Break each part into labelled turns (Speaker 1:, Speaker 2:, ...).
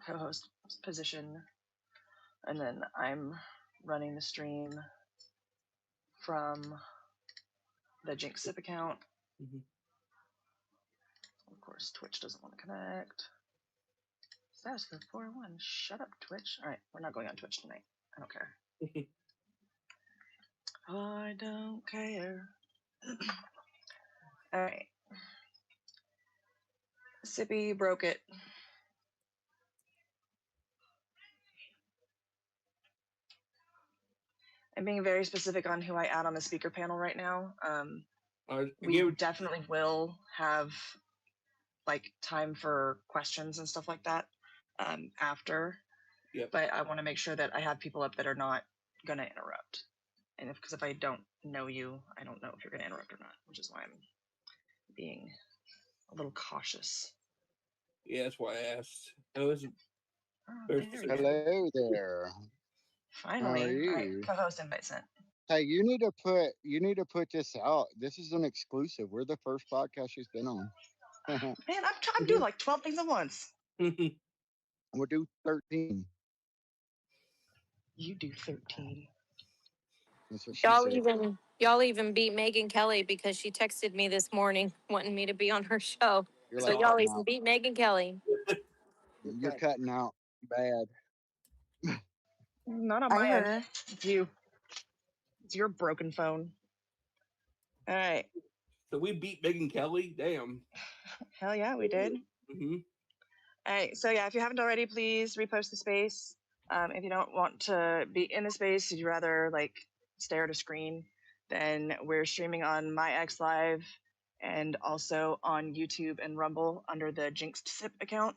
Speaker 1: co-host position, and then I'm running the stream from the JinxedSip account.
Speaker 2: Mm-hmm.
Speaker 1: Of course, Twitch doesn't want to connect. Status code 401. Shut up, Twitch. All right, we're not going on Twitch tonight. I don't care. I don't care. All right. Sippy broke it. I'm being very specific on who I add on the speaker panel right now. We definitely will have like time for questions and stuff like that after.
Speaker 2: Yep.
Speaker 1: But I want to make sure that I have people up that are not going to interrupt. And because if I don't know you, I don't know if you're going to interrupt or not, which is why I'm being a little cautious.
Speaker 2: Yeah, that's why I asked. Hello
Speaker 3: there.
Speaker 1: Finally, all right, co-host invite sent.
Speaker 3: Hey, you need to put this out. This is an exclusive. We're the first podcast she's been on.
Speaker 1: Man, I'm doing like 12 things at once.
Speaker 3: We'll do 13.
Speaker 1: You do 13.
Speaker 3: That's what she said.
Speaker 4: Y'all even beat Megyn Kelly because she texted me this morning wanting me to be on her show.
Speaker 3: You're
Speaker 4: so
Speaker 3: like,
Speaker 4: y'all even beat Megyn Kelly.
Speaker 3: You're cutting out bad.
Speaker 1: Not on my end. It's you. It's your broken phone. All right.
Speaker 2: So we beat Megyn Kelly? Damn.
Speaker 1: Hell yeah, we did.
Speaker 2: Mm-hmm.
Speaker 1: All right. So yeah, if you haven't already, please repost the space. If you don't want to be in the space, if you'd rather like stare at a screen, then we're streaming on my X Live and also on YouTube and Rumble under the JinxedSip account.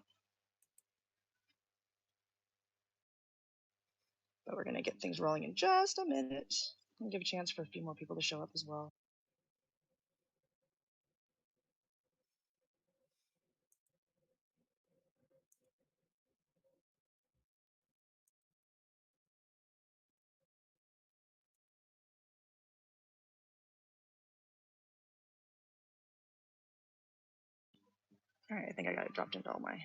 Speaker 1: But we're going to get things rolling in just a minute and give a chance for a few more people to show up as well. All right, I think I got it dropped into all my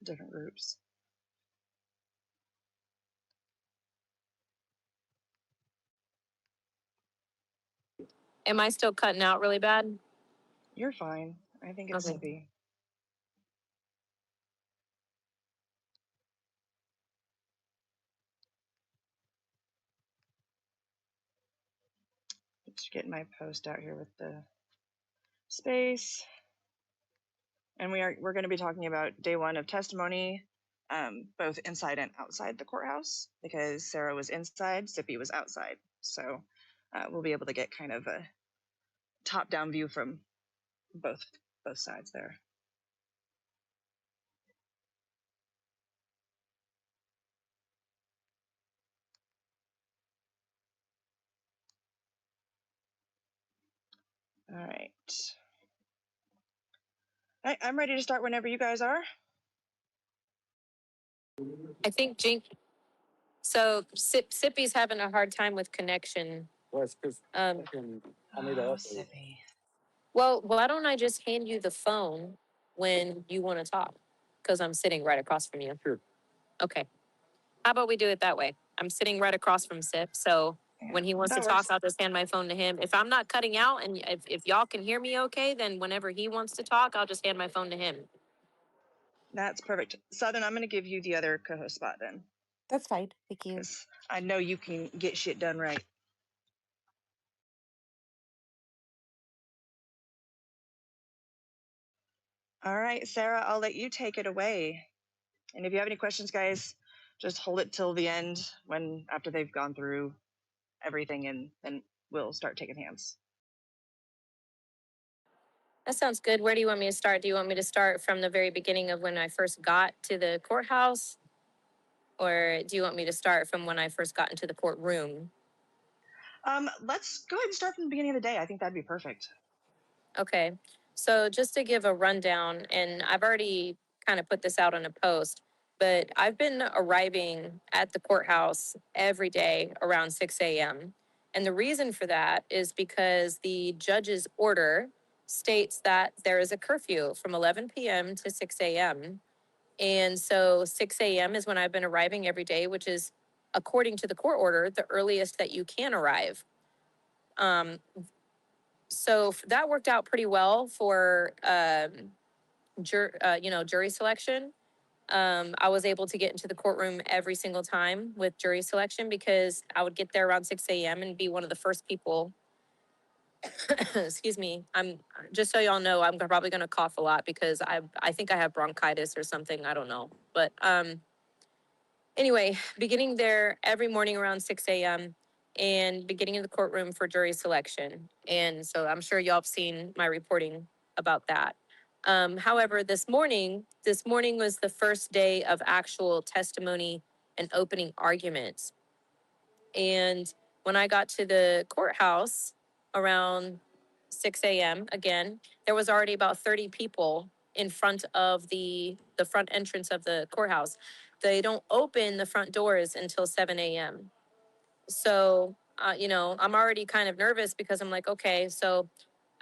Speaker 1: different groups.
Speaker 4: Am I still cutting out really bad?
Speaker 1: You're fine. I think it's Sippy. Just getting my post out here with the space. And we're going to be talking about day one of testimony, both inside and outside the courthouse, because Sarah was inside, Sippy was outside. So we'll be able to get kind of a top-down view from both sides there. All right. I'm ready to start whenever you guys are.
Speaker 4: I think Sippy's having a hard time with connection.
Speaker 1: Sippy.
Speaker 4: Well, why don't I just hand you the phone when you want to talk? Because I'm sitting right across from you. Sure. Okay. How about we do it that way? I'm sitting right across from Sip, so when he wants to talk, I'll just hand my phone to him. If I'm not cutting out and if y'all can hear me okay, then whenever he wants to talk, I'll just hand my phone to him.
Speaker 1: That's perfect. Southern, I'm going to give you the other co-host spot then.
Speaker 5: That's fine. Thank you.
Speaker 1: I know you can get shit done right. All right, Sarah, I'll let you take it away. And if you have any questions, guys, just hold it till the end after they've gone through everything, and then we'll start taking hands.
Speaker 4: That sounds good. Where do you want me to start? Do you want me to start from the very beginning of when I first got to the courthouse? Or do you want me to start from when I first got into the courtroom?
Speaker 1: Let's go ahead and start from the beginning of the day. I think that'd be perfect.
Speaker 4: Okay. So just to give a rundown, and I've already kind of put this out on a post, but I've been arriving at the courthouse every day around 6 a.m. And the reason for that is because the judge's order states that there is a curfew from 11 p.m. to 6 a.m. And so 6 a.m. is when I've been arriving every day, which is, according to the court order, the earliest that you can arrive. So that worked out pretty well for, jury selection. I was able to get into the courtroom every single time with jury selection because I would get there around 6 a.m. and be one of the first people. Excuse me. I'm just so y'all know, I'm probably going to cough a lot because I think I have bronchitis or something. I don't know. But anyway, beginning there every morning around 6 a.m. and beginning in the courtroom for jury selection. And so I'm sure y'all have seen my reporting about that. However, this morning was the first day of actual testimony and opening arguments. And when I got to the courthouse around 6 a.m., again, there was already about 30 people in front of the front entrance of the courthouse. They don't open the front doors until 7 a.m. So, I'm already kind of nervous because I'm like, okay, so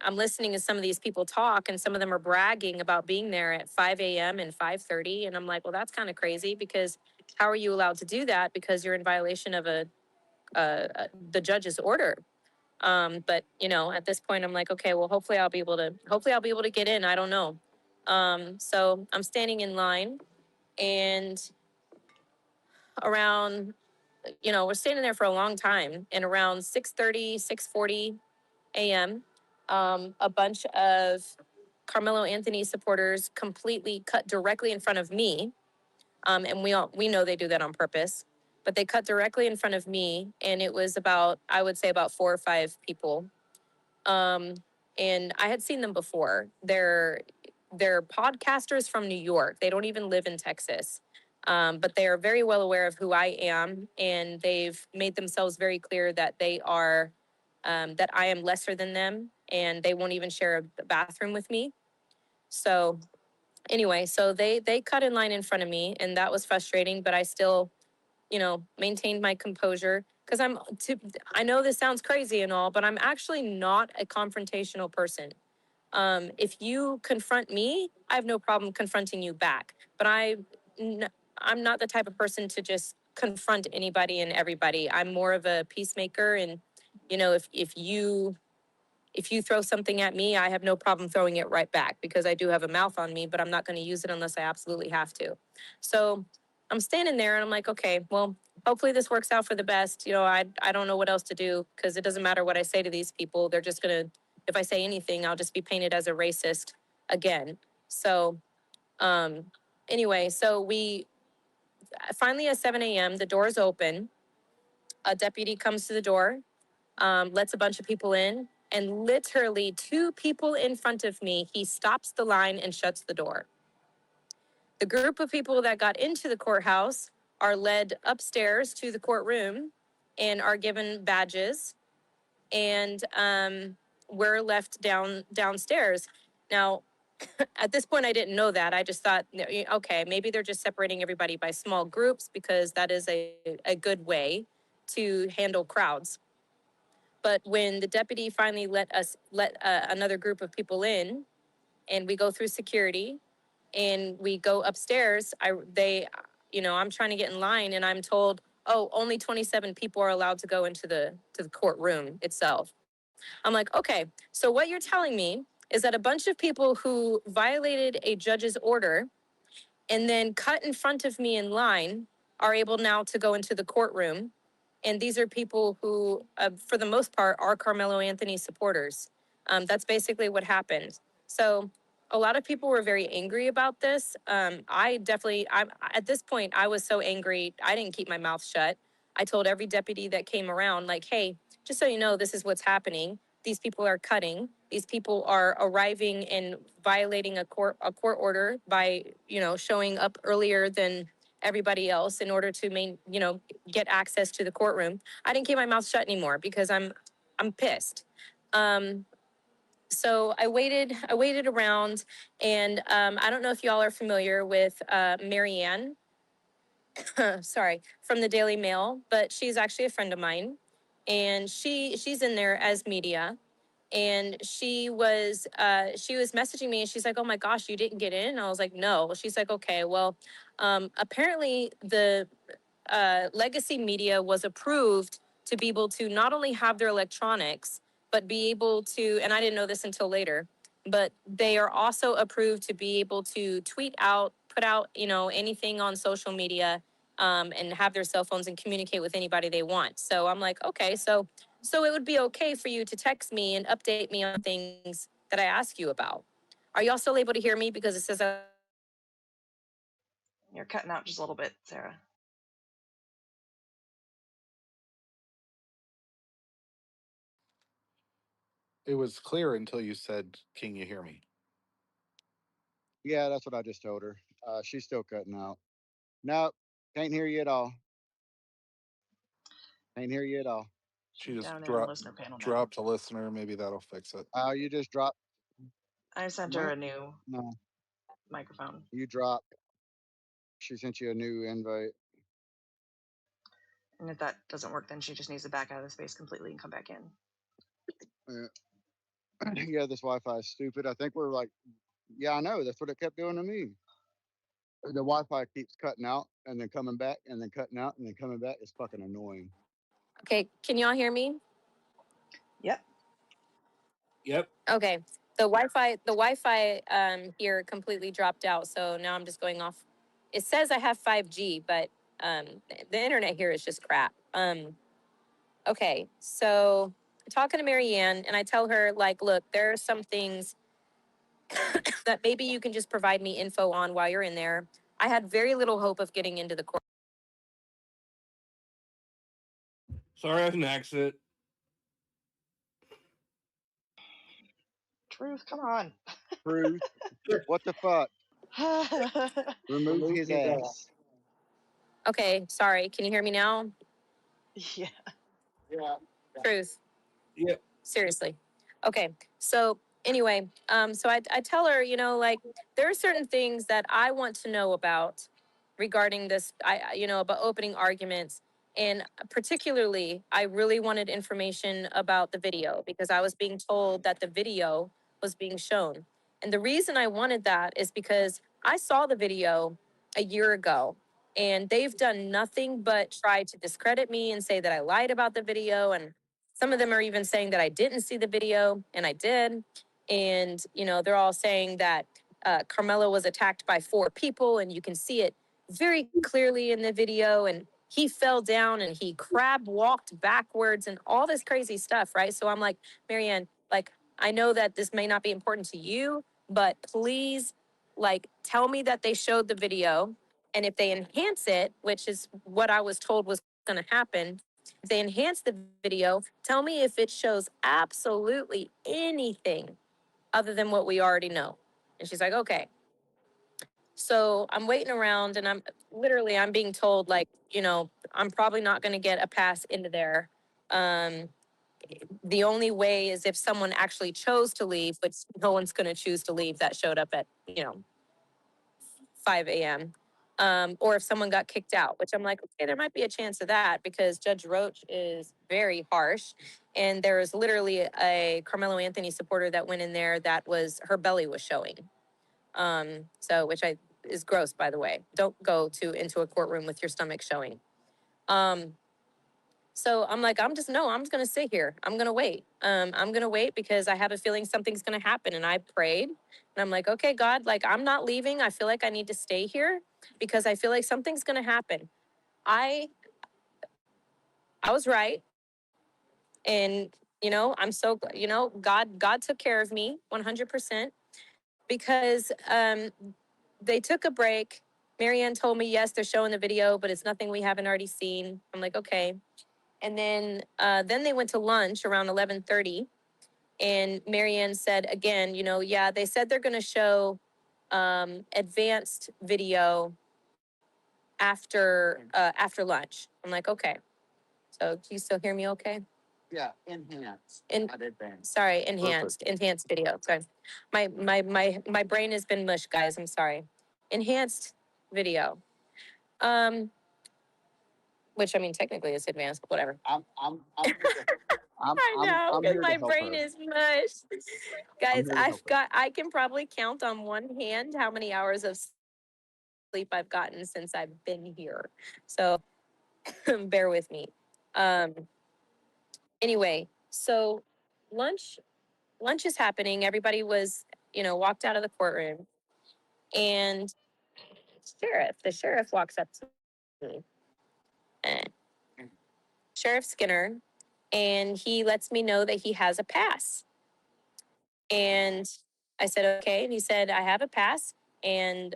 Speaker 4: I'm listening to some of these people talk, and some of them are bragging about being there at 5 a.m. and 5:30. And I'm like, well, that's kind of crazy because how are you allowed to do that? Because you're in violation of the judge's order. But at this point, I'm like, okay, well, hopefully I'll be able to get in. I don't know. So I'm standing in line, and around, we're standing there for a long time, and around 6:30, 6:40 a.m., a bunch of Carmelo Anthony supporters completely cut directly in front of me. And we know they do that on purpose, but they cut directly in front of me, and it was about, I would say, about 4 or 5 people. Um, and I had seen them before. They're podcasters from New York. They don't even live in Texas. But they are very well aware of who I am, and they've made themselves very clear that that I am lesser than them, and they won't even share a bathroom with me. So anyway, so they cut in line in front of me, and that was frustrating, but I still, maintained my composure because I know this sounds crazy and all, but I'm actually not a confrontational person. If you confront me, I have no problem confronting you back, but I'm not the type of person to just confront anybody and everybody. I'm more of a peacemaker, and if you throw something at me, I have no problem throwing it right back because I do have a mouth on me, but I'm not going to use it unless I absolutely have to. So I'm standing there and I'm like, okay, well, hopefully this works out for the best. I don't know what else to do because it doesn't matter what I say to these people. They're just going to, if I say anything, I'll just be painted as a racist again. So um, anyway, so we finally at 7 a.m., the doors open. A deputy comes to the door, lets a bunch of people in, and literally 2 people in front of me, he stops the line and shuts the door. The group of people that got into the courthouse are led upstairs to the courtroom and are given badges, and we're left downstairs. Now, at this point, I didn't know that. I just thought, okay, maybe they're just separating everybody by small groups because that is a good way to handle crowds. But when the deputy finally let another group of people in, and we go through security, and we go upstairs, I'm trying to get in line, and I'm told, oh, only 27 people are allowed to go into the courtroom itself. I'm like, okay, so what you're telling me is that a bunch of people who violated a judge's order and then cut in front of me in line are able now to go into the courtroom. And these are people who, for the most part, are Carmelo Anthony supporters. That's basically what happened. So a lot of people were very angry about this. At this point, I was so angry, I didn't keep my mouth shut. I told every deputy that came around, like, hey, just so you know, this is what's happening. These people are cutting. These people are arriving and violating a court order by, showing up earlier than everybody else in order to get access to the courtroom. I didn't keep my mouth shut anymore because I'm pissed. So I waited around, and I don't know if y'all are familiar with Marianne, sorry, from the Daily Mail, but she's actually a friend of mine, and she's in there as media. and she was messaging me, and she's like, "Oh my gosh, you didn't get in?" And I was like, "No." She's like, "Okay, well, apparently the legacy media was approved to be able to not only have their electronics, but be able to, and I didn't know this until later, but they are also approved to be able to tweet out, put out, anything on social media, and have their cell phones and communicate with anybody they want." So I'm like, okay, so it would be okay for you to text me and update me on things that I ask you about. Are y'all still able to hear me? Because it says
Speaker 1: You're cutting out just a little bit, Sarah.
Speaker 6: It was clear until you said, "Can you hear me?"
Speaker 3: Yeah, that's what I just told her. She's still cutting out. Nope, can't hear you at all. Can't hear you at all.
Speaker 6: She
Speaker 1: She's
Speaker 6: just
Speaker 1: down in the listener panel now.
Speaker 6: dropped a listener. Maybe that'll fix it.
Speaker 3: You just dropped.
Speaker 1: I sent her
Speaker 3: What?
Speaker 1: a new
Speaker 3: No,
Speaker 1: microphone.
Speaker 3: you dropped. She sent you a new invite.
Speaker 1: And if that doesn't work, then she just needs to back out of the space completely and come back in.
Speaker 3: Yeah, this Wi-Fi is stupid. I think we're like, yeah, I know. That's what it kept doing to me. The Wi-Fi keeps cutting out and then coming back and then cutting out and then coming back. It's fucking annoying.
Speaker 4: okay, can y'all hear me?
Speaker 1: Yep.
Speaker 2: Yep.
Speaker 4: Okay. The Wi-Fi here completely dropped out, so now I'm just going off. It says I have 5G, but the internet here is just crap. Okay, so talking to Marianne, and I tell her, like, look, there are some things that maybe you can just provide me info on while you're in there. I had very little hope of getting into the court.
Speaker 2: Sorry, I was an accident.
Speaker 1: Truth, come on.
Speaker 3: Truth. What the fuck? Remove his ass.
Speaker 4: Okay, sorry. Can you hear me now?
Speaker 1: Yeah.
Speaker 4: Truth.
Speaker 2: Yep.
Speaker 4: Seriously. Okay. So anyway, so I tell her, like, there are certain things that I want to know about regarding this, about opening arguments. And particularly, I really wanted information about the video because I was being told that the video was being shown. And the reason I wanted that is because I saw the video a year ago, and they've done nothing but try to discredit me and say that I lied about the video. And some of them are even saying that I didn't see the video, and I did. And, they're all saying that Karmelo was attacked by 4 people, and you can see it very clearly in the video. And he fell down and he crab walked backwards and all this crazy stuff, right? So I'm like, Marianne, like, I know that this may not be important to you, but please, like, tell me that they showed the video. And if they enhance it, which is what I was told was going to happen, if they enhance the video, tell me if it shows absolutely anything other than what we already know. And she's like, okay. So I'm waiting around, and I'm being told, like, I'm probably not going to get a pass into there. The only way is if someone actually chose to leave, but no one's going to choose to leave that showed up at, 5 a.m. Or if someone got kicked out, which I'm like, okay, there might be a chance of that because Judge Roach is very harsh. And there was literally a Carmelo Anthony supporter that went in there that her belly was showing. So which is gross, by the way. Don't go into a courtroom with your stomach showing. So I'm like, I'm just going to sit here. I'm going to wait. I'm going to wait because I have a feeling something's going to happen. And I prayed and I'm like, okay, God, like, I'm not leaving. I feel like I need to stay here because I feel like something's going to happen. I was right. And, I'm so, God took care of me 100% because, they took a break. Marianne told me, yes, they're showing the video, but it's nothing we haven't already seen. I'm like, okay. And then they went to lunch around 11:30, and Marianne said again, yeah, they said they're going to show advanced video after lunch. I'm like, okay. So do you still hear me? Okay.
Speaker 6: Yeah, enhanced.
Speaker 4: Not
Speaker 6: Advanced.
Speaker 4: Sorry, enhanced video. Sorry, my brain has been mush, guys. I'm sorry. Enhanced video. Which I mean technically is advanced, but whatever. I know,
Speaker 3: I'm
Speaker 4: because
Speaker 3: here to
Speaker 4: my
Speaker 3: help
Speaker 4: brain
Speaker 3: her.
Speaker 4: is mush.
Speaker 3: I'm
Speaker 4: Guys,
Speaker 3: here to help her.
Speaker 4: I can probably count on one hand how many hours of sleep I've gotten since I've been here. So bear with me. Um, anyway, so lunch lunch is happening. Everybody was, walked out of the courtroom, and the sheriff walks up to me, eh, Sheriff Skinner, and he lets me know that he has a pass. And I said, okay. And he said, I have a pass. And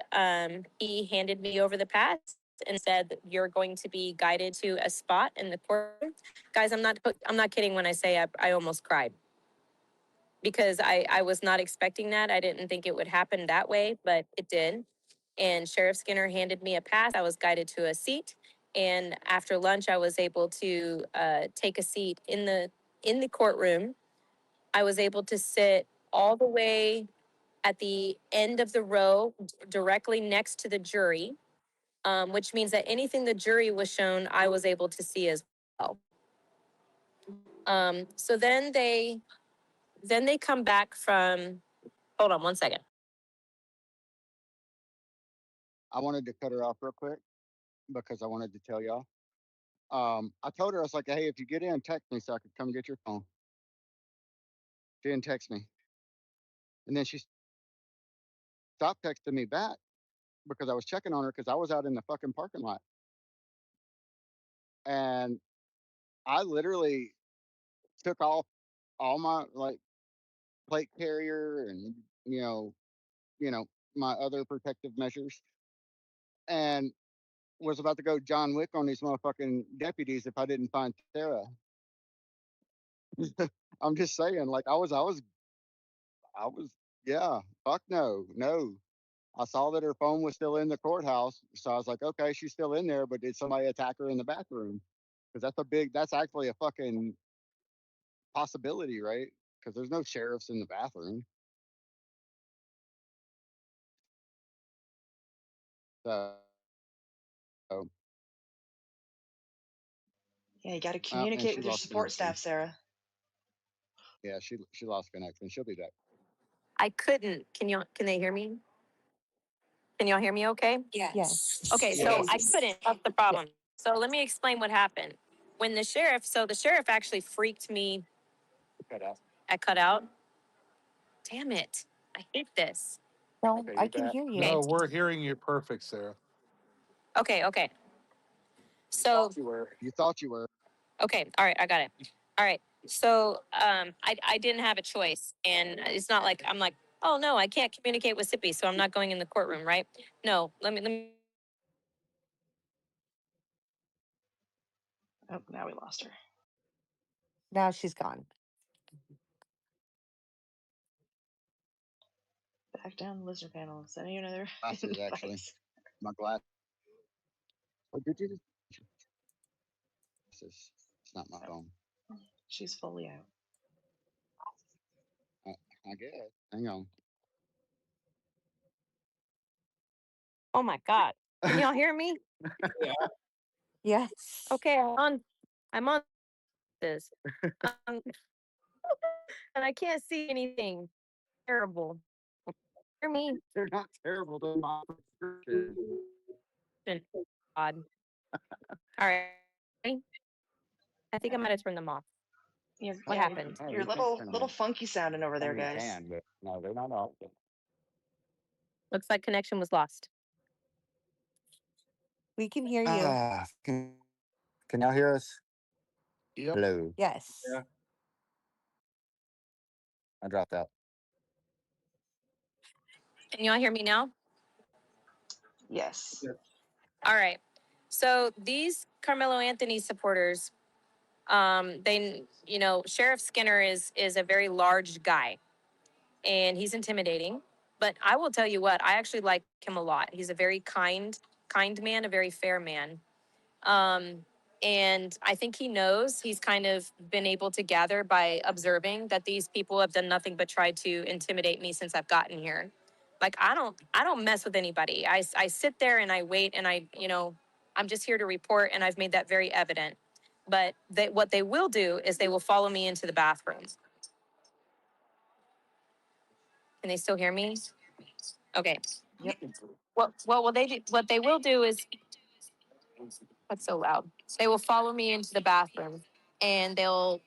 Speaker 4: he handed me over the pass and said, you're going to be guided to a spot in the courtroom. Guys, I'm not kidding when I say I almost cried, because I was not expecting that. I didn't think it would happen that way, but it did. And Sheriff Skinner handed me a pass. I was guided to a seat. And after lunch, I was able to take a seat in the courtroom. I was able to sit all the way at the end of the row, directly next to the jury, which means that anything the jury was shown, I was able to see as well. So then they come back from. Hold on one second.
Speaker 3: I wanted to cut her off real quick because I wanted to tell y'all. I told her, I was like, hey, if you get in, text me so I could come get your phone. She didn't text me. And then she stopped texting me back because I was checking on her because I was out in the fucking parking lot. And I literally took off all my like plate carrier and, you know, you know, my other protective measures, and was about to go John Wick on these motherfucking deputies if I didn't find Sarah. I'm just saying, like I was, yeah, fuck no, no. I saw that her phone was still in the courthouse, so I was like, okay, she's still in there, but did somebody attack her in the bathroom? Because that's actually a fucking possibility, right? Because there's no sheriffs in the bathroom. So,
Speaker 1: Yeah, you got to
Speaker 3: and
Speaker 1: communicate
Speaker 3: she
Speaker 1: with your
Speaker 3: lost
Speaker 1: support
Speaker 3: connection.
Speaker 1: staff, Sarah.
Speaker 3: Yeah, she lost connection. She'll be back.
Speaker 4: I couldn't. Can they hear me? Can y'all hear me okay?
Speaker 5: Yes.
Speaker 4: Okay, so
Speaker 2: Yes.
Speaker 4: I couldn't. That's the problem. So let me explain what happened. When the sheriff actually freaked me.
Speaker 6: Cut out.
Speaker 4: I cut out. Damn it. I hate this.
Speaker 5: No,
Speaker 6: Okay,
Speaker 5: I
Speaker 6: you're
Speaker 5: can
Speaker 6: back.
Speaker 5: hear you.
Speaker 6: No, we're hearing you perfect, Sarah.
Speaker 4: Okay.
Speaker 6: You
Speaker 4: So,
Speaker 6: thought you were.
Speaker 3: You thought you were.
Speaker 4: okay. All right. I got it. All right. So, I didn't have a choice. And it's not like I'm like, oh no, I can't communicate with Sippy, so I'm not going in the courtroom, right? No, let me.
Speaker 1: Oh, now we lost her.
Speaker 5: Now she's gone.
Speaker 1: Back down the listener panel. Sending you another
Speaker 3: Glasses, actually.
Speaker 1: invite.
Speaker 3: My glasses. Oh, did you just? It's not my
Speaker 1: Oh,
Speaker 3: phone.
Speaker 1: she's fully out.
Speaker 3: I guess. Hang on.
Speaker 4: Oh my God. Can y'all hear me?
Speaker 2: Yeah.
Speaker 5: Yes.
Speaker 4: Okay, I'm on this. Um, and I can't see anything. Terrible. Hear me?
Speaker 3: They're not terrible. They're not prescription.
Speaker 4: God. All right. I think I might have turned them off. What happened?
Speaker 3: Oh,
Speaker 1: You're
Speaker 3: you can't turn them
Speaker 1: little
Speaker 3: off.
Speaker 1: funky sounding over
Speaker 3: I
Speaker 1: there,
Speaker 3: mean, you
Speaker 1: guys.
Speaker 3: can, but no, they're not off.
Speaker 4: Looks like connection was lost.
Speaker 5: We can hear you.
Speaker 3: Can y'all hear us?
Speaker 6: Yep.
Speaker 3: Hello.
Speaker 5: Yes.
Speaker 2: Yeah.
Speaker 3: I dropped out.
Speaker 4: Can y'all hear me now?
Speaker 1: Yes.
Speaker 4: All right. So these Carmelo Anthony supporters, Sheriff Skinner is a very large guy, and he's intimidating. But I will tell you what, I actually like him a lot. He's a very kind man, a very fair man. Um, and I think he knows, he's kind of been able to gather by observing that these people have done nothing but try to intimidate me since I've gotten here. Like I don't mess with anybody. I sit there and I wait and I'm just here to report, and I've made that very evident. But what they will do is they will follow me into the bathroom. Can they still hear me? Okay.
Speaker 1: Yep.
Speaker 4: What they will do is, that's so loud. They will follow me into the bathroom and they'll,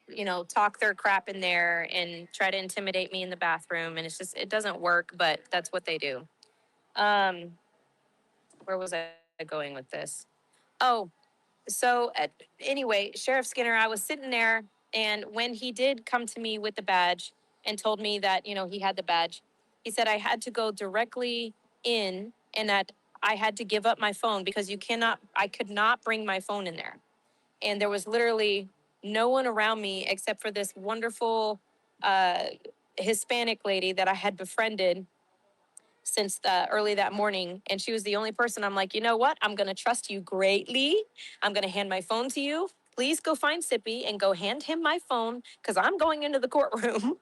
Speaker 4: talk their crap in there and try to intimidate me in the bathroom. And it doesn't work, but that's what they do. Where was I going with this? Oh, so anyway, Sheriff Skinner, I was sitting there, and when he did come to me with the badge and told me that, he had the badge, he said I had to go directly in and that I had to give up my phone because I could not bring my phone in there. And there was literally no one around me except for this wonderful uh, Hispanic lady that I had befriended since early that morning. And she was the only person I'm like, you know what? I'm going to trust you greatly. I'm going to hand my phone to you. Please go find Sippy and go hand him my phone because I'm going into the courtroom.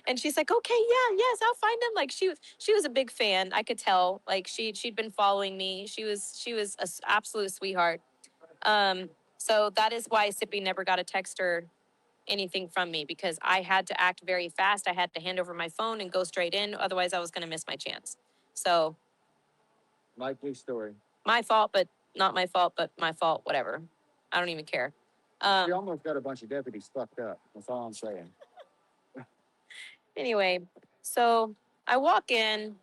Speaker 4: And she's like, okay, yeah, yes, I'll find him. Like she was a big fan. I could tell. Like she'd been following me. She was an absolute sweetheart. So that is why Sippy never got a text or anything from me because I had to act very fast. I had to hand over my phone and go straight in. Otherwise, I was going to miss my chance. So
Speaker 3: Likely story.
Speaker 4: my fault, but not my fault, but my fault, whatever. I don't even care.
Speaker 3: She almost got a bunch of deputies fucked up. That's all I'm saying.
Speaker 4: Anyway, so I walk in,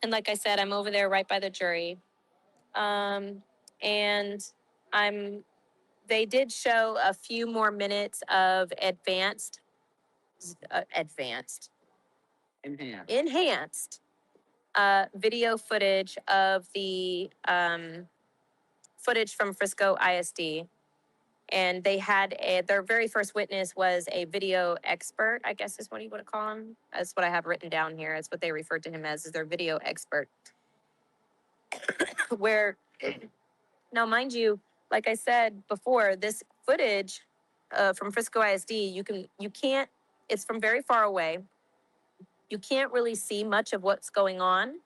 Speaker 4: and like I said, I'm over there right by the jury. And I'm, they did show a few more minutes of advanced, enhanced video footage of the footage from Frisco ISD. And they had their very first witness was a video expert, I guess is what you want to call him. That's what I have written down here. That's what they referred to him as, is their video expert. Where, now mind you, like I said before, this footage from Frisco ISD, you can't, it's from very far away. You can't really see much of what's going on.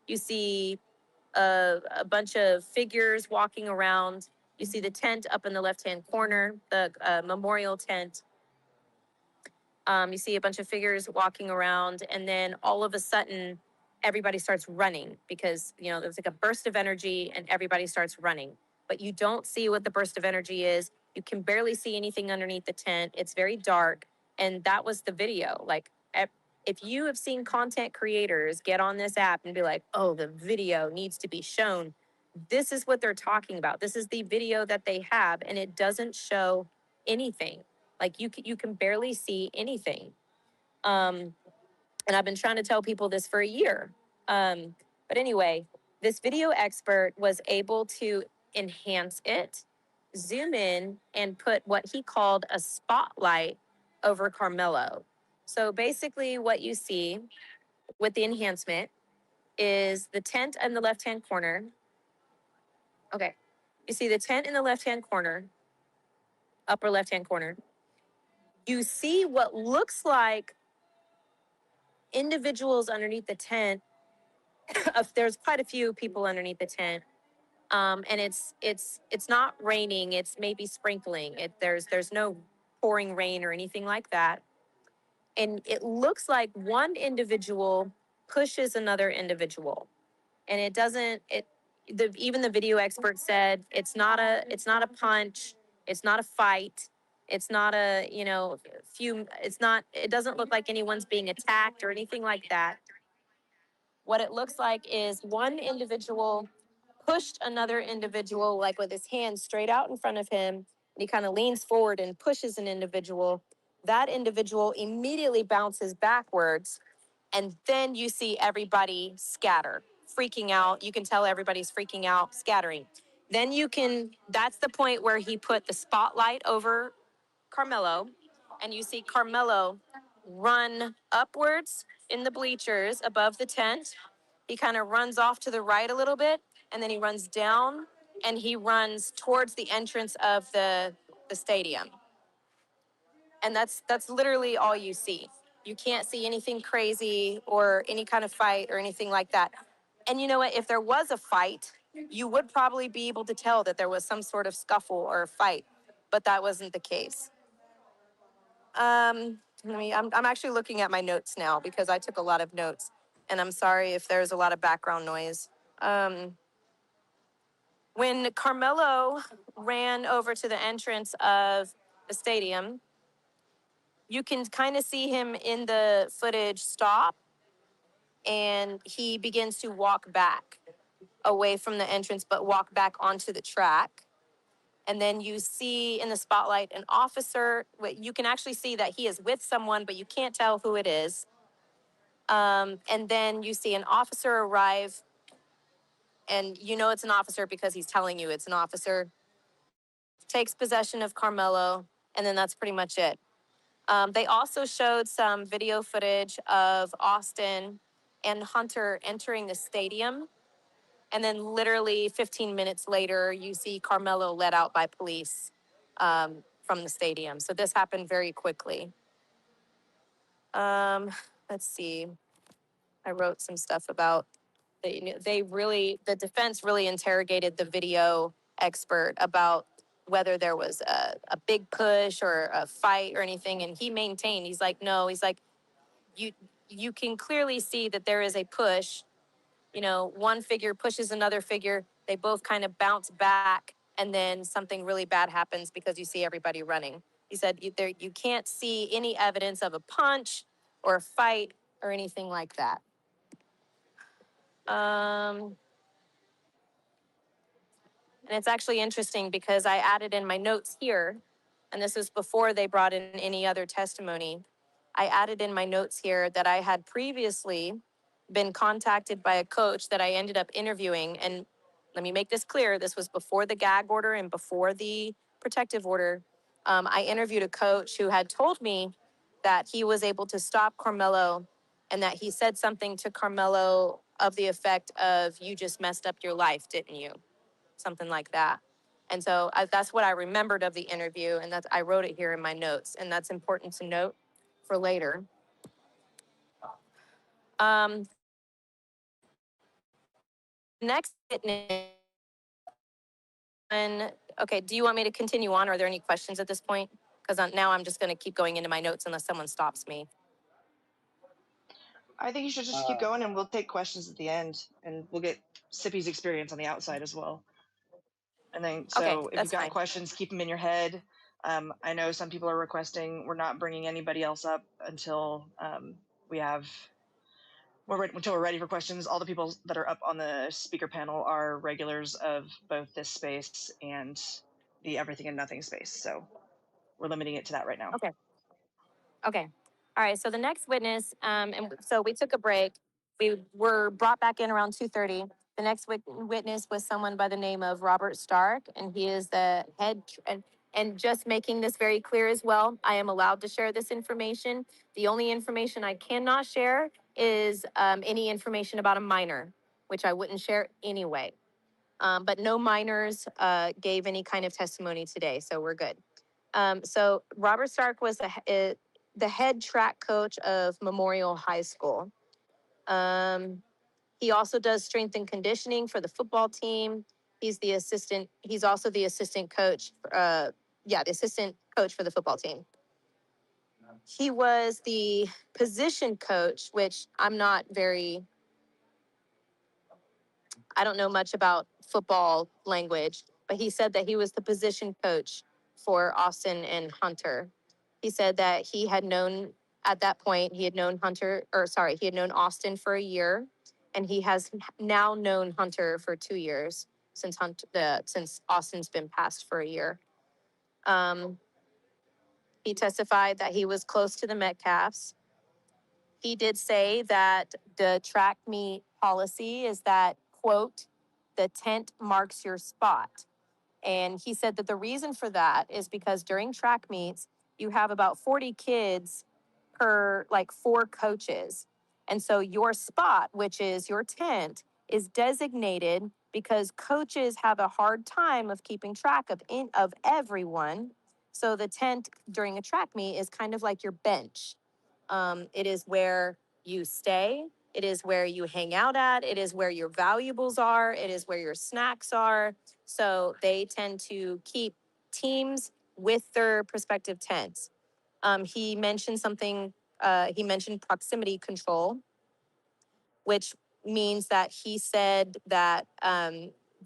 Speaker 4: You see a bunch of figures walking around. You see the tent up in the left-hand corner, the memorial tent. You see a bunch of figures walking around, and then all of a sudden, everybody starts running because, there's like a burst of energy and everybody starts running. But you don't see what the burst of energy is. You can barely see anything underneath the tent. It's very dark. And that was the video. Like, if you have seen content creators get on this app and be like, oh, the video needs to be shown, this is what they're talking about. This is the video that they have, and it doesn't show anything. Like you can barely see anything. And I've been trying to tell people this for a year. But anyway, this video expert was able to enhance it, zoom in, and put what he called a spotlight over Karmelo. So basically, what you see with the enhancement is the tent in the left-hand corner. Okay. You see the tent in the left-hand corner, upper left-hand corner. You see what looks like individuals underneath the tent. There's quite a few people underneath the tent, and it's not raining. It's maybe sprinkling. There's no pouring rain or anything like that, and it looks like one individual pushes another individual, and it doesn't. Even the video expert said it's not a punch. It's not a fight. It's not it doesn't look like anyone's being attacked or anything like that. What it looks like is one individual pushed another individual, like with his hand straight out in front of him. And he kind of leans forward and pushes an individual. That individual immediately bounces backwards. And then you see everybody scatter, freaking out. You can tell everybody's freaking out, scattering. That's the point where he put the spotlight over Karmelo, and you see Karmelo run upwards in the bleachers above the tent. He kind of runs off to the right a little bit, and then he runs down and he runs towards the entrance of the stadium. And that's literally all you see. You can't see anything crazy or any kind of fight or anything like that. And you know what? If there was a fight, you would probably be able to tell that there was some sort of scuffle or fight. but that wasn't the case. I'm actually looking at my notes now because I took a lot of notes, and I'm sorry if there's a lot of background noise. When Karmelo ran over to the entrance of the stadium, you can kind of see him in the footage stop, and he begins to walk back away from the entrance, but walk back onto the track. And then you see in the spotlight an officer. You can actually see that he is with someone, but you can't tell who it is. And then you see an officer arrive, and you know it's an officer because he's telling you it's an officer. Takes possession of Karmelo, and then that's pretty much it. They also showed some video footage of Austin and Hunter entering the stadium. And then literally 15 minutes later, you see Karmelo let out by police from the stadium. So this happened very quickly. Um, let's see. I wrote some stuff about the defense really interrogated the video expert about whether there was a big push or a fight or anything. And he maintained, he's like, no, he's like, you, you can clearly see that there is a push. You know, one figure pushes another figure. They both kind of bounce back, and then something really bad happens because you see everybody running. He said you can't see any evidence of a punch or a fight or anything like that. And it's actually interesting because I added in my notes here, and this is before they brought in any other testimony. I added in my notes here that I had previously been contacted by a coach that I ended up interviewing. And let me make this clear, this was before the gag order and before the protective order. I interviewed a coach who had told me that he was able to stop Karmelo, and that he said something to Karmelo of the effect of, you just messed up your life, didn't you? Something like that. And so that's what I remembered of the interview, and I wrote it here in my notes, and that's important to note for later. Next witness. Okay, do you want me to continue on? Are there any questions at this point? Because now I'm just going to keep going into my notes unless someone stops me.
Speaker 1: I think you should just keep going, and we'll take questions at the end, and we'll get Sippy's experience on the outside as well. And then,
Speaker 4: Okay,
Speaker 1: so if you've
Speaker 4: that's
Speaker 1: got
Speaker 4: fine.
Speaker 1: questions, keep them in your head. I know some people are requesting we're not bringing anybody else up until until we're ready for questions. All the people that are up on the speaker panel are regulars of both this space and the Everything and Nothing space. So we're limiting it to that right now.
Speaker 4: Okay. Okay. All right. So the next witness, and so we took a break. We were brought back in around 2:30. The next witness was someone by the name of Robert Stark, and he is the head. And just making this very clear as well, I am allowed to share this information. The only information I cannot share is any information about a minor, which I wouldn't share anyway. But no minors gave any kind of testimony today, so we're good. So Robert Stark was the head track coach of Memorial High School. He also does strength and conditioning for the football team. He's the assistant. He's also the assistant coach. The assistant coach for the football team. He was the position coach, which I don't know much about football language, but he said that he was the position coach for Austin and Hunter. He said that he had known at that point, he had known Austin for a year, and he has now known Hunter for 2 years since Austin's been passed for a year. He testified that he was close to the Metcalfs. He did say that the track meet policy is that, quote, the tent marks your spot. And he said that the reason for that is because during track meets, you have about 40 kids per like 4 coaches. And so your spot, which is your tent, is designated because coaches have a hard time of keeping track of everyone. So the tent during a track meet is kind of like your bench. It is where you stay. It is where you hang out at. It is where your valuables are. It is where your snacks are. So they tend to keep teams with their prospective tents. He mentioned something, he mentioned proximity control, which means that he said that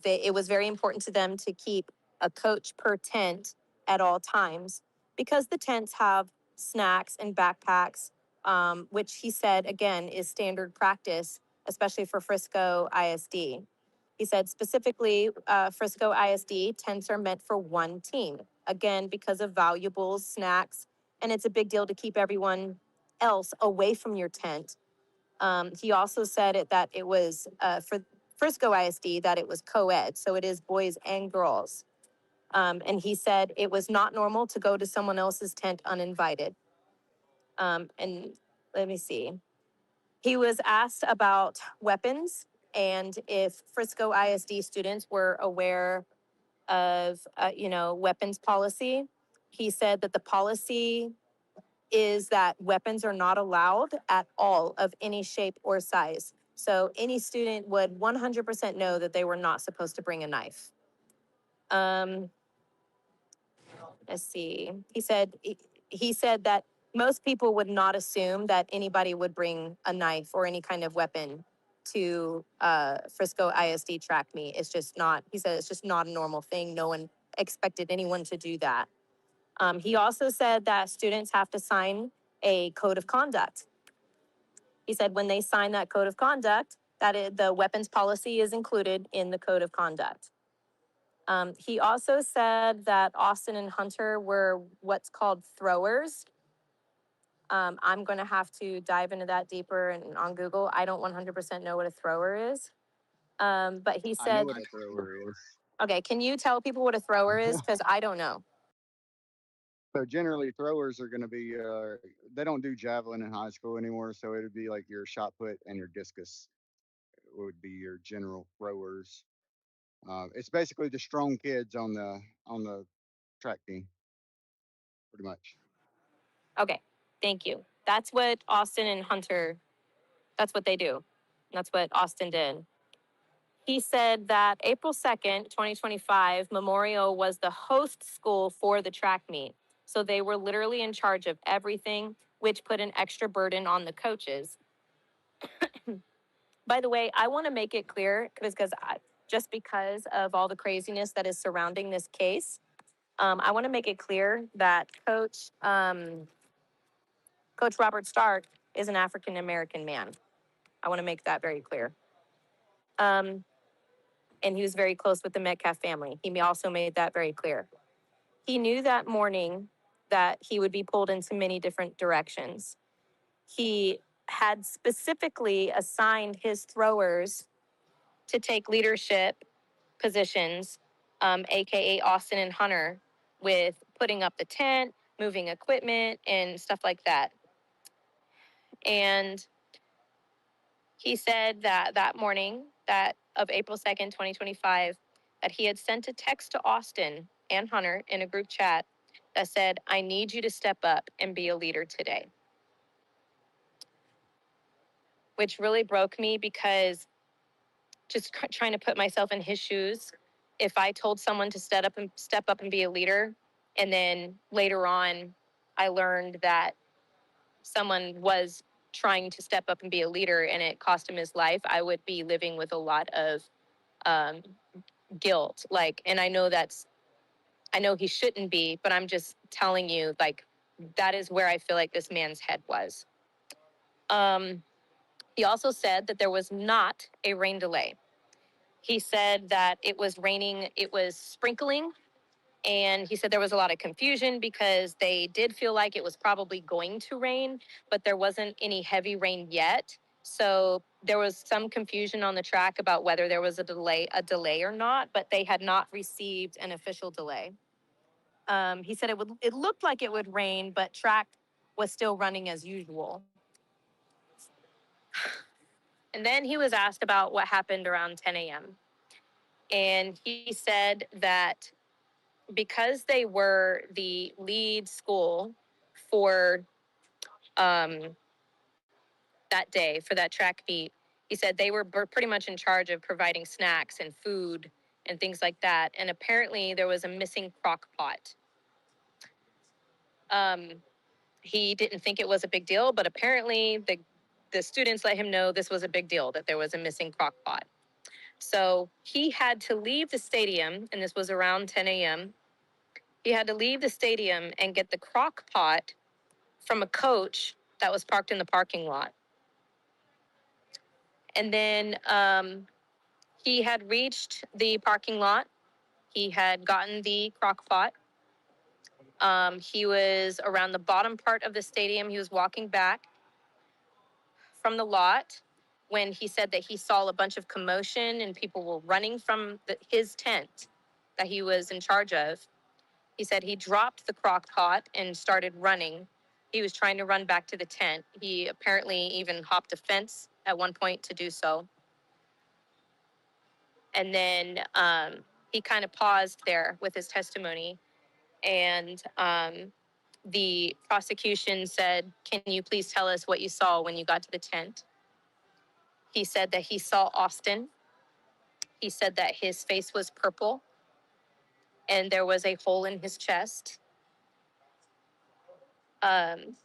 Speaker 4: it was very important to them to keep a coach per tent at all times because the tents have snacks and backpacks, which he said, again, is standard practice, especially for Frisco ISD. He said specifically, Frisco ISD tents are meant for one team, again, because of valuables, snacks, and it's a big deal to keep everyone else away from your tent. He also said that it was for Frisco ISD that it was co-ed, so it is boys and girls. And he said it was not normal to go to someone else's tent uninvited. And let me see. He was asked about weapons and if Frisco ISD students were aware of, weapons policy. He said that the policy is that weapons are not allowed at all of any shape or size. So any student would 100% know that they were not supposed to bring a knife. Um, let's see. He said that most people would not assume that anybody would bring a knife or any kind of weapon to Frisco ISD track meet. It's just not. He said it's just not a normal thing. No one expected anyone to do that. He also said that students have to sign a code of conduct. He said when they sign that code of conduct, the weapons policy is included in the code of conduct. He also said that Austin and Hunter were what's called throwers. I'm going to have to dive into that deeper and on Google. I don't 100% know what a thrower is. But he
Speaker 3: I know
Speaker 4: said,
Speaker 3: what a thrower is.
Speaker 4: okay, can you tell people what a thrower is? Because I don't know.
Speaker 3: So generally, throwers are going to be. They don't do javelin in high school anymore, so it would be like your shot put and your discus would be your general throwers. It's basically the strong kids on the track team, pretty much.
Speaker 4: Okay, thank you. That's what Austin and Hunter, that's what they do. That's what Austin did. He said that April 2nd, 2025, Memorial was the host school for the track meet. So they were literally in charge of everything, which put an extra burden on the coaches. By the way, I want to make it clear just because of all the craziness that is surrounding this case, I want to make it clear that Coach Robert Stark is an African American man. I want to make that very clear. And he was very close with the Metcalf family. He also made that very clear. He knew that morning that he would be pulled into many different directions. He had specifically assigned his throwers to take leadership positions, AKA Austin and Hunter, with putting up the tent, moving equipment, and stuff like that. And he said that morning, that of April 2nd, 2025, that he had sent a text to Austin and Hunter in a group chat that said, I need you to step up and be a leader today. Which really broke me because just trying to put myself in his shoes, if I told someone to step up and be a leader, and then later on I learned that someone was trying to step up and be a leader and it cost him his life, I would be living with a lot of um, guilt. And I know he shouldn't be, but I'm just telling you, that is where I feel like this man's head was. He also said that there was not a rain delay. He said that it was raining, it was sprinkling, and he said there was a lot of confusion because they did feel like it was probably going to rain, but there wasn't any heavy rain yet. So there was some confusion on the track about whether there was a delay or not, but they had not received an official delay. He said it looked like it would rain, but track was still running as usual. And then he was asked about what happened around 10 a.m. And he said that because they were the lead school for that day, for that track meet, he said they were pretty much in charge of providing snacks and food and things like that. And apparently there was a missing crock pot. He didn't think it was a big deal, but apparently the students let him know this was a big deal, that there was a missing crock pot. So he had to leave the stadium, and this was around 10 a.m. He had to leave the stadium and get the crock pot from a coach that was parked in the parking lot. And then he had reached the parking lot. He had gotten the crock pot. He was around the bottom part of the stadium. He was walking back from the lot when he said that he saw a bunch of commotion and people were running from his tent that he was in charge of. He said he dropped the crock pot and started running. He was trying to run back to the tent. He apparently even hopped a fence at one point to do so. And then he kind of paused there with his testimony. And the prosecution said, "Can you please tell us what you saw when you got to the tent?" He said that he saw Austin. He said that his face was purple and there was a hole in his chest. Um,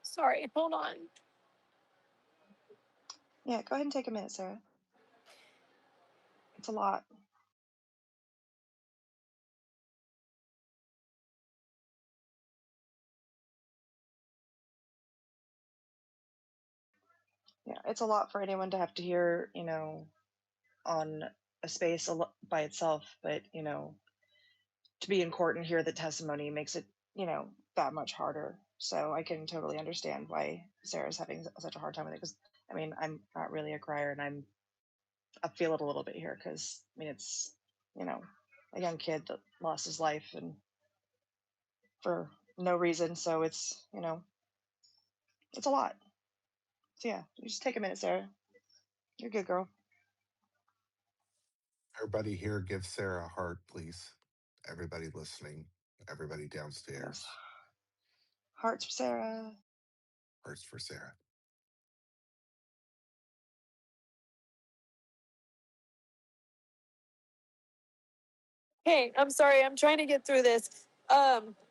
Speaker 4: sorry, hold on.
Speaker 1: Yeah, go ahead and take a minute, Sarah. It's a lot. Yeah, it's a lot for anyone to have to hear, on a space by itself, but, to be in court and hear the testimony makes it, that much harder. So I can totally understand why Sarah's having such a hard time with it. Because, I mean, I'm not really a crier, and I feel it a little bit here because, I mean, it's, a young kid that lost his life and for no reason. So it's, it's a lot. So yeah, you just take a minute, Sarah. You're a good girl.
Speaker 6: Everybody here, give Sarah a heart, please. Everybody listening, everybody downstairs.
Speaker 1: Yes. Hearts for Sarah.
Speaker 6: Hearts for Sarah.
Speaker 4: Hey, I'm sorry. I'm trying to get through this.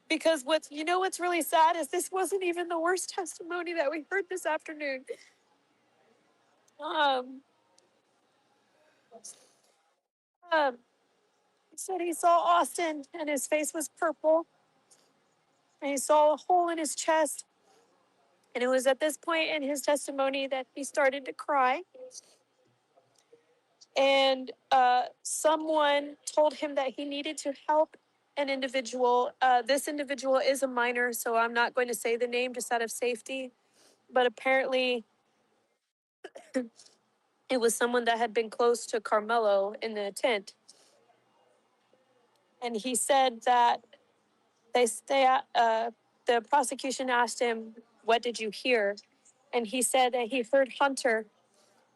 Speaker 4: Because what's really sad is this wasn't even the worst testimony that we heard this afternoon. Um, he said he saw Austin and his face was purple, and he saw a hole in his chest. And it was at this point in his testimony that he started to cry. And someone told him that he needed to help an individual. This individual is a minor, so I'm not going to say the name just out of safety. But apparently, it was someone that had been close to Karmelo in the tent. And he said that the prosecution asked him, "What did you hear?" And he said that he heard Hunter,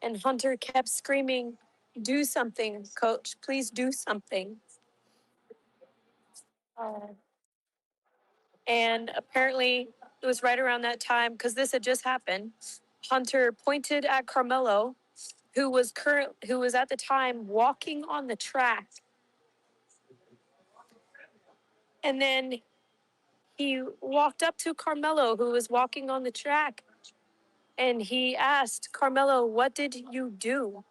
Speaker 4: and Hunter kept screaming, "Do something, coach, please do something." And apparently, it was right around that time, because this had just happened. Hunter pointed at Karmelo, who was at the time walking on the track. And then he walked up to Karmelo, who was walking on the track, and he asked Karmelo, "What did you do?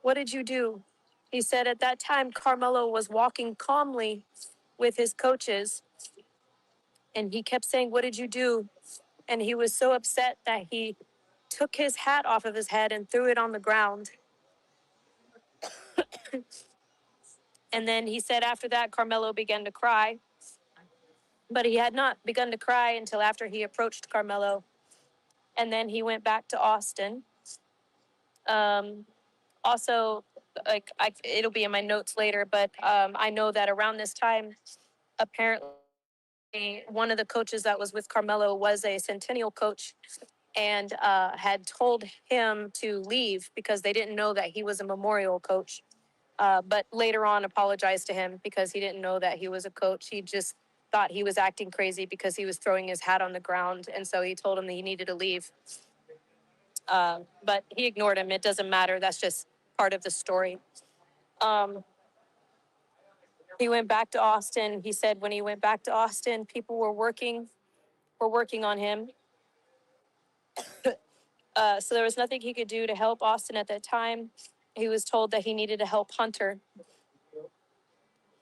Speaker 4: What did you do?" He said at that time, Karmelo was walking calmly with his coaches, and he kept saying, "What did you do?" And he was so upset that he took his hat off of his head and threw it on the ground. And then he said after that, Karmelo began to cry. But he had not begun to cry until after he approached Karmelo. And then he went back to Austin. Also, it'll be in my notes later, but I know that around this time, apparently, one of the coaches that was with Karmelo was a Centennial coach and had told him to leave because they didn't know that he was a Memorial coach. But later on apologized to him because he didn't know that he was a coach. He just thought he was acting crazy because he was throwing his hat on the ground. And so he told him that he needed to leave. But he ignored him. It doesn't matter. That's just part of the story. Um, he went back to Austin. He said when he went back to Austin, people were working on him. So there was nothing he could do to help Austin at that time. He was told that he needed to help Hunter.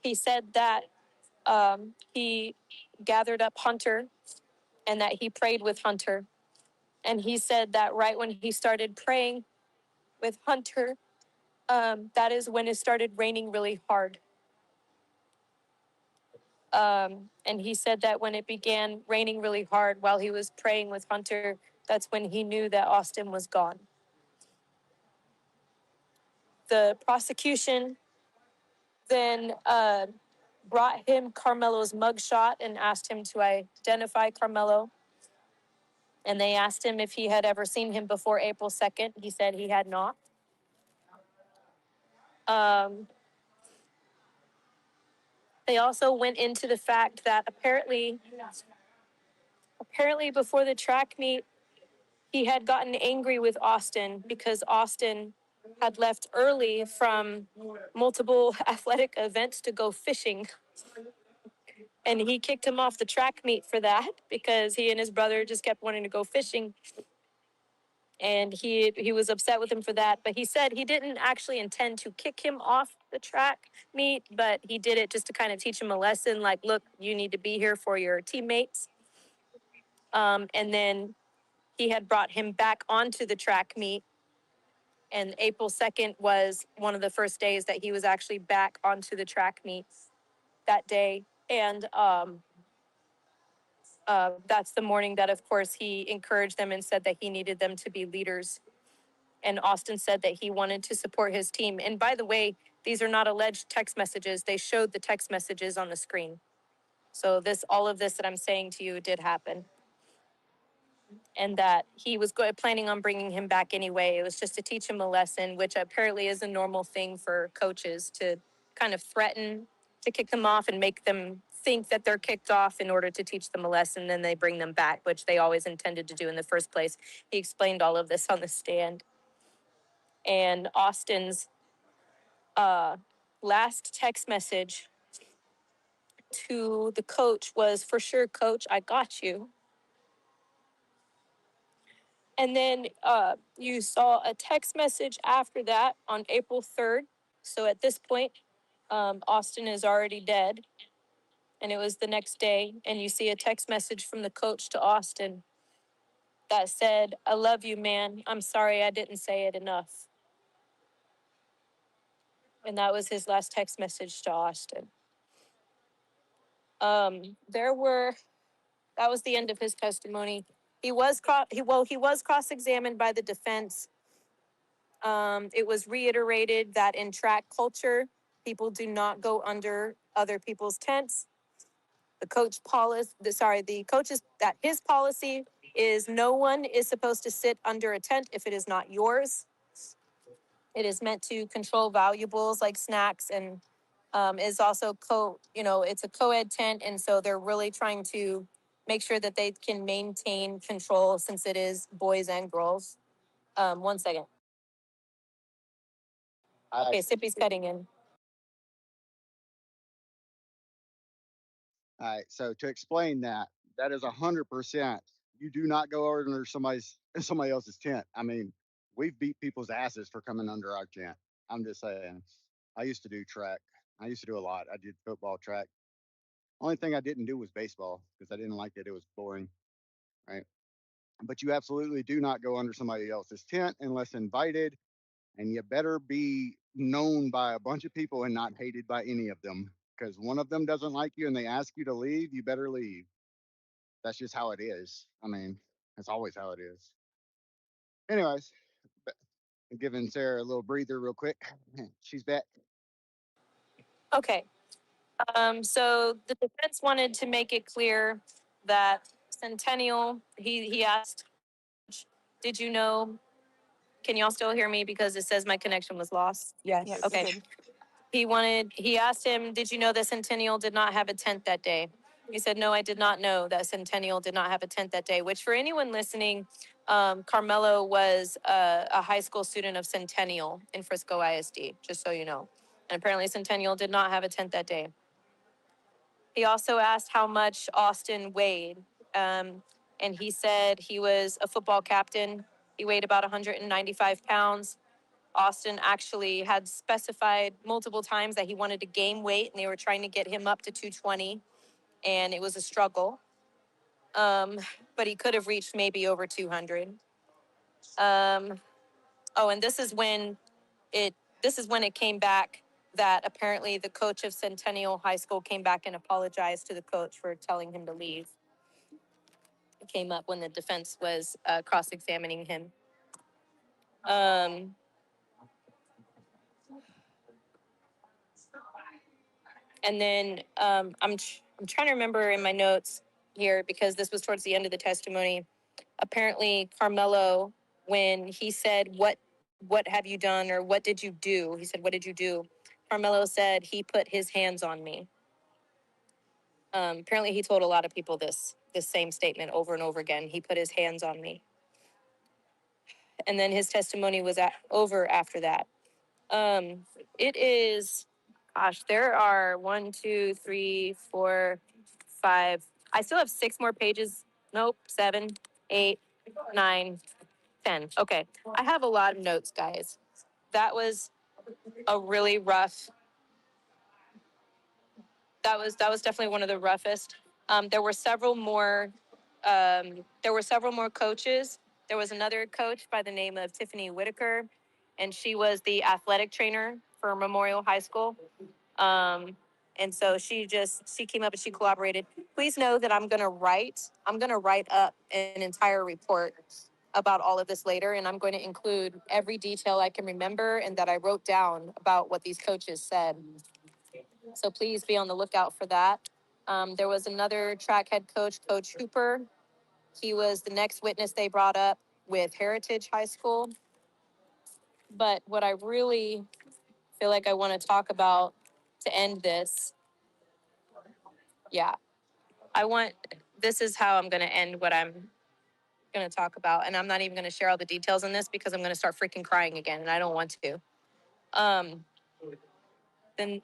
Speaker 4: He said that he gathered up Hunter and that he prayed with Hunter. And he said that right when he started praying with Hunter, that is when it started raining really hard. And he said that when it began raining really hard while he was praying with Hunter, that's when he knew that Austin was gone. The prosecution then brought him Karmelo's mugshot and asked him to identify Karmelo. And they asked him if he had ever seen him before April 2nd. He said he had not. They also went into the fact that apparently before the track meet, he had gotten angry with Austin because Austin had left early from multiple athletic events to go fishing. And he kicked him off the track meet for that because he and his brother just kept wanting to go fishing. And he was upset with him for that. But he said he didn't actually intend to kick him off the track meet, but he did it just to kind of teach him a lesson, like, look, you need to be here for your teammates. And then he had brought him back onto the track meet. And April 2nd was one of the first days that he was actually back onto the track meet that day. And that's the morning that, of course, he encouraged them and said that he needed them to be leaders. And Austin said that he wanted to support his team. And by the way, these are not alleged text messages. They showed the text messages on the screen. So all of this that I'm saying to you did happen. And that he was planning on bringing him back anyway. It was just to teach him a lesson, which apparently is a normal thing for coaches to kind of threaten to kick them off and make them think that they're kicked off in order to teach them a lesson. Then they bring them back, which they always intended to do in the first place. He explained all of this on the stand. And Austin's last text message to the coach was, "For sure, coach, I got you." And then you saw a text message after that on April 3rd. So at this point, Austin is already dead. And it was the next day. And you see a text message from the coach to Austin that said, "I love you, man. I'm sorry I didn't say it enough." And that was his last text message to Austin. That was the end of his testimony. He was cross-examined by the defense. It was reiterated that in track culture, people do not go under other people's tents. The coach's his policy is no one is supposed to sit under a tent if it is not yours. It is meant to control valuables like snacks and is also it's a co-ed tent. And so they're really trying to make sure that they can maintain control since it is boys and girls. 1 second. Okay, Sippy's cutting in.
Speaker 3: All right. So to explain that, that is 100%. You do not go under somebody else's tent. I mean, we've beat people's asses for coming under our tent. I'm just saying. I used to do track. I used to do a lot. I did football, track. Only thing I didn't do was baseball because I didn't like it. It was boring, right? But you absolutely do not go under somebody else's tent unless invited, and you better be known by a bunch of people and not hated by any of them. Because one of them doesn't like you and they ask you to leave, you better leave. That's just how it is. I mean, that's always how it is. Anyways, giving Sarah a little breather real quick. She's back.
Speaker 4: Okay. So the defense wanted to make it clear that Centennial, he asked, "Did you know?" Can y'all still hear me? Because it says my connection was lost.
Speaker 5: Yes.
Speaker 4: Okay. He asked him, "Did you know that Centennial did not have a tent that day?" He said, no, I did not know that Centennial did not have a tent that day, which for anyone listening, Carmelo was a high school student of Centennial in Frisco ISD, just so you know. And apparently Centennial did not have a tent that day. He also asked how much Austin weighed. And he said he was a football captain. He weighed about 195 pounds. Austin actually had specified multiple times that he wanted to gain weight, and they were trying to get him up to 220, and it was a struggle. But he could have reached maybe over 200. Oh, and this is when it came back that apparently the coach of Centennial High School came back and apologized to the coach for telling him to leave. It came up when the defense was cross-examining him. And then I'm trying to remember in my notes here, because this was towards the end of the testimony. Apparently, Carmelo, when he said, "What have you done?" or "What did you do?" He said, "What did you do?" Carmelo said he put his hands on me. Apparently, he told a lot of people this same statement over and over again. He put his hands on me. And then his testimony was over after that. It is, gosh, there are 1, 2, 3, 4, 5. I still have 6 more pages. Nope, 7, 8, 9, 10. Okay, I have a lot of notes, guys. That was a really rough. That was definitely one of the roughest. There were several more. There were several more coaches. There was another coach by the name of Tiffany Whitaker, and she was the athletic trainer for Memorial High School. And so she came up and she collaborated. Please know that I'm gonna write up an entire report about all of this later, and I'm going to include every detail I can remember and that I wrote down about what these coaches said. So please be on the lookout for that. There was another track head coach, Coach Hooper. He was the next witness they brought up with Heritage High School. But what I really feel like I want to talk about to end this, this is how I'm going to end what I'm going to talk about. And I'm not even going to share all the details in this because I'm going to start freaking crying again, and I don't want to. Then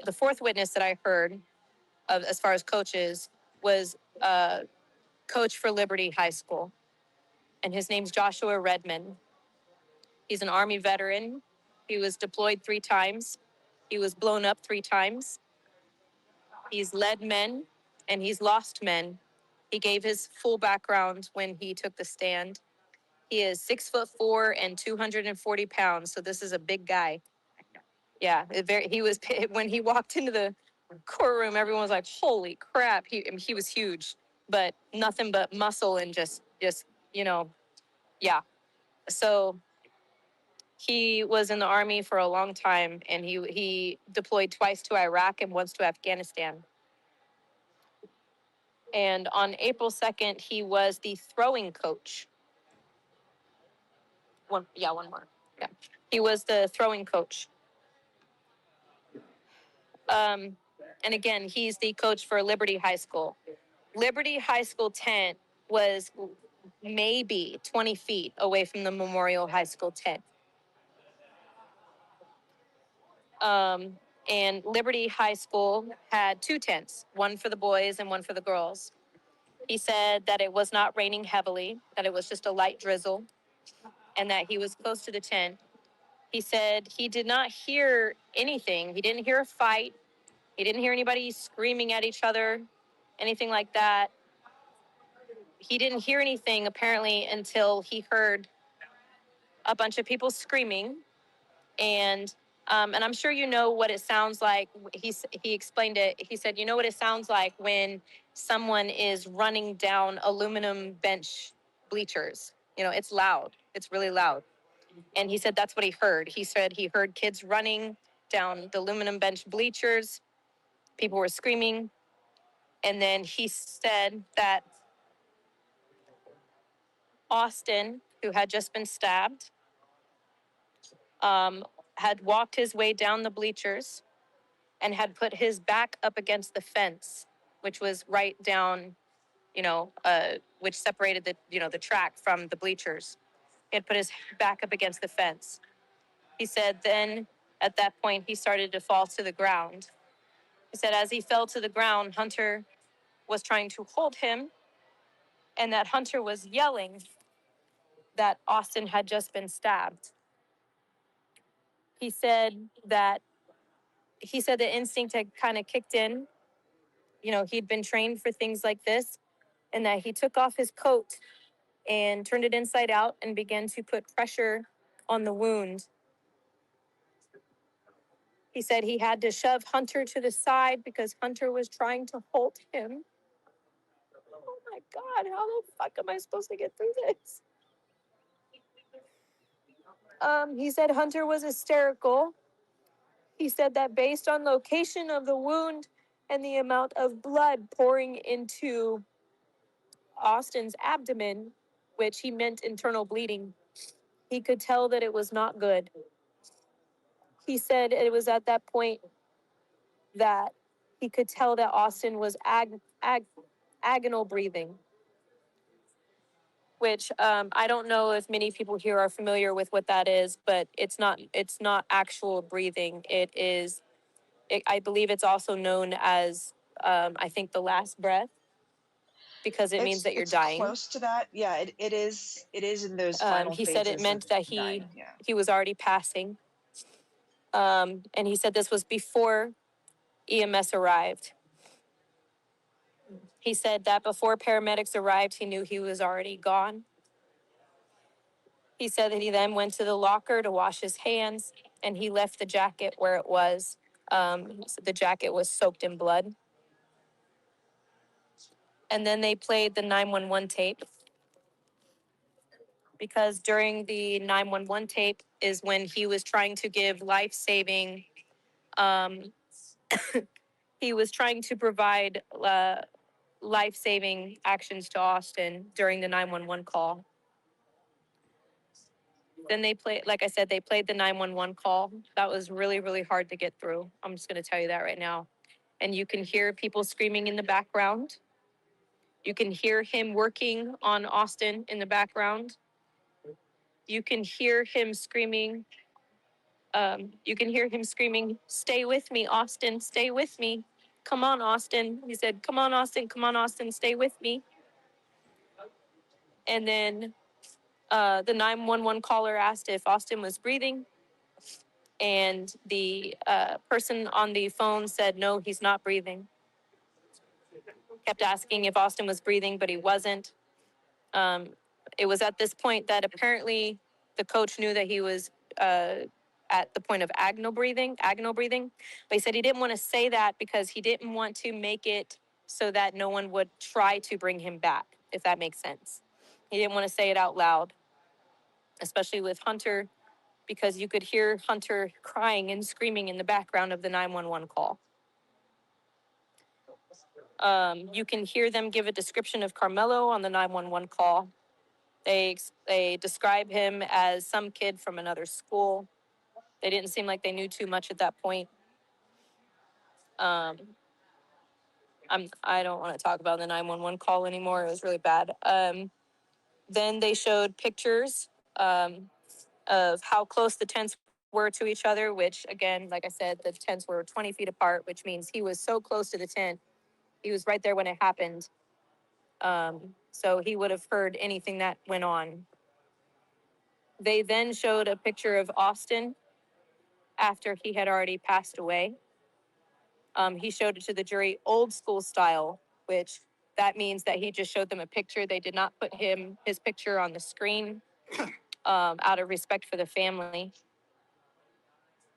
Speaker 4: the fourth witness that I heard of as far as coaches was coach for Liberty High School, and his name's Joshua Redmond. He's an Army veteran. He was deployed 3 times. He was blown up 3 times. He's led men and he's lost men. He gave his full background when he took the stand. He is 6'4" and 240 pounds, so this is a big guy. Yeah, he was when he walked into the courtroom, everyone was like, "Holy crap!" He was huge, but nothing but muscle and just yeah. So he was in the Army for a long time, and he deployed twice to Iraq and once to Afghanistan. And on April 2nd, he was the throwing coach. One more. Yeah, he was the throwing coach. And again, he's the coach for Liberty High School. Liberty High School tent was maybe 20 feet away from the Memorial High School tent. And Liberty High School had 2 tents, one for the boys and one for the girls. He said that it was not raining heavily, that it was just a light drizzle, and that he was close to the tent. He said he did not hear anything. He didn't hear a fight. He didn't hear anybody screaming at each other, anything like that. He didn't hear anything apparently until he heard a bunch of people screaming, and I'm sure you know what it sounds like. He explained it. He said, "You know what it sounds like when someone is running down aluminum bench bleachers. It's loud. It's really loud." And he said that's what he heard. He said he heard kids running down the aluminum bench bleachers. People were screaming. And then he said that Austin, who had just been stabbed, had walked his way down the bleachers and had put his back up against the fence which was right down, which separated the track from the bleachers. He had put his back up against the fence. He said then at that point he started to fall to the ground. He said as he fell to the ground, Hunter was trying to hold him, and that Hunter was yelling that Austin had just been stabbed. He said that the instinct had kind of kicked in. He'd been trained for things like this, and that he took off his coat and turned it inside out and began to put pressure on the wound. He said he had to shove Hunter to the side because Hunter was trying to hold him. Oh my God, how the fuck am I supposed to get through this? He said Hunter was hysterical. He said that based on location of the wound and the amount of blood pouring into Austin's abdomen, which he meant internal bleeding, he could tell that it was not good. He said it was at that point that he could tell that Austin was agonal breathing, which I don't know if many people here are familiar with what that is, but it's not actual breathing. I believe it's also known as, I think, the last breath, because it means that you're
Speaker 1: It's
Speaker 4: dying.
Speaker 1: close to that. Yeah, it is in those final
Speaker 4: He said it
Speaker 1: phases
Speaker 4: meant
Speaker 1: of
Speaker 4: that
Speaker 1: dying. Yeah.
Speaker 4: he was already passing. And he said this was before EMS arrived. He said that before paramedics arrived, he knew he was already gone. He said that he then went to the locker to wash his hands, and he left the jacket where it was. He said the jacket was soaked in blood. And then they played the 911 tape, because during the 911 tape is when he was trying to give life-saving, he was trying to provide life-saving actions to Austin during the 911 call. Then like I said, they played the 911 call. That was really, really hard to get through. I'm just going to tell you that right now. And you can hear people screaming in the background. You can hear him working on Austin in the background. You can hear him screaming. Stay with me, Austin, stay with me. Come on, Austin. He said, come on, Austin, stay with me. And then the 911 caller asked if Austin was breathing. And the person on the phone said, no, he's not breathing. Kept asking if Austin was breathing, but he wasn't. It was at this point that apparently the coach knew that he was at the point of agonal breathing. But he said he didn't want to say that because he didn't want to make it so that no one would try to bring him back, if that makes sense. He didn't want to say it out loud, especially with Hunter, because you could hear Hunter crying and screaming in the background of the 911 call. You can hear them give a description of Karmelo on the 911 call. They describe him as some kid from another school. They didn't seem like they knew too much at that point. I don't want to talk about the 911 call anymore. It was really bad. Then they showed pictures of how close the tents were to each other, which again, like I said, the tents were 20 feet apart, which means he was so close to the tent. He was right there when it happened. So he would have heard anything that went on. They then showed a picture of Austin after he had already passed away. He showed it to the jury old school style, which that means that he just showed them a picture. They did not put his picture on the screen out of respect for the family.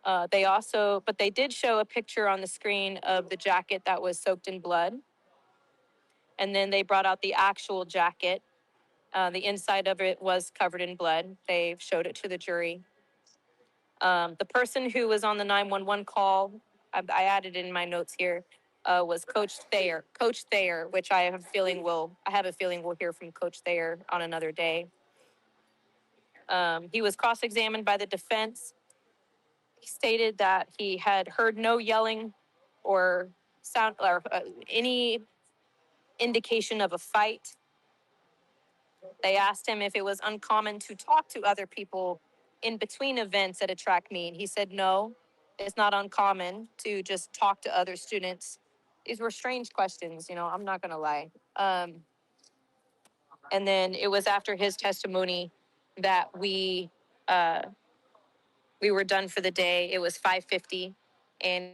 Speaker 4: But they did show a picture on the screen of the jacket that was soaked in blood. And then they brought out the actual jacket. The inside of it was covered in blood. They showed it to the jury. The person who was on the 911 call, I added in my notes here, was Coach Thayer. Coach Thayer, which I have a feeling we'll hear from Coach Thayer on another day. He was cross-examined by the defense. He stated that he had heard no yelling or sound or any indication of a fight. They asked him if it was uncommon to talk to other people in between events at a track meet. He said, no, it's not uncommon to just talk to other students. These were strange questions, I'm not going to lie. And then it was after his testimony that uh, we were done for the day. It was 5:50, and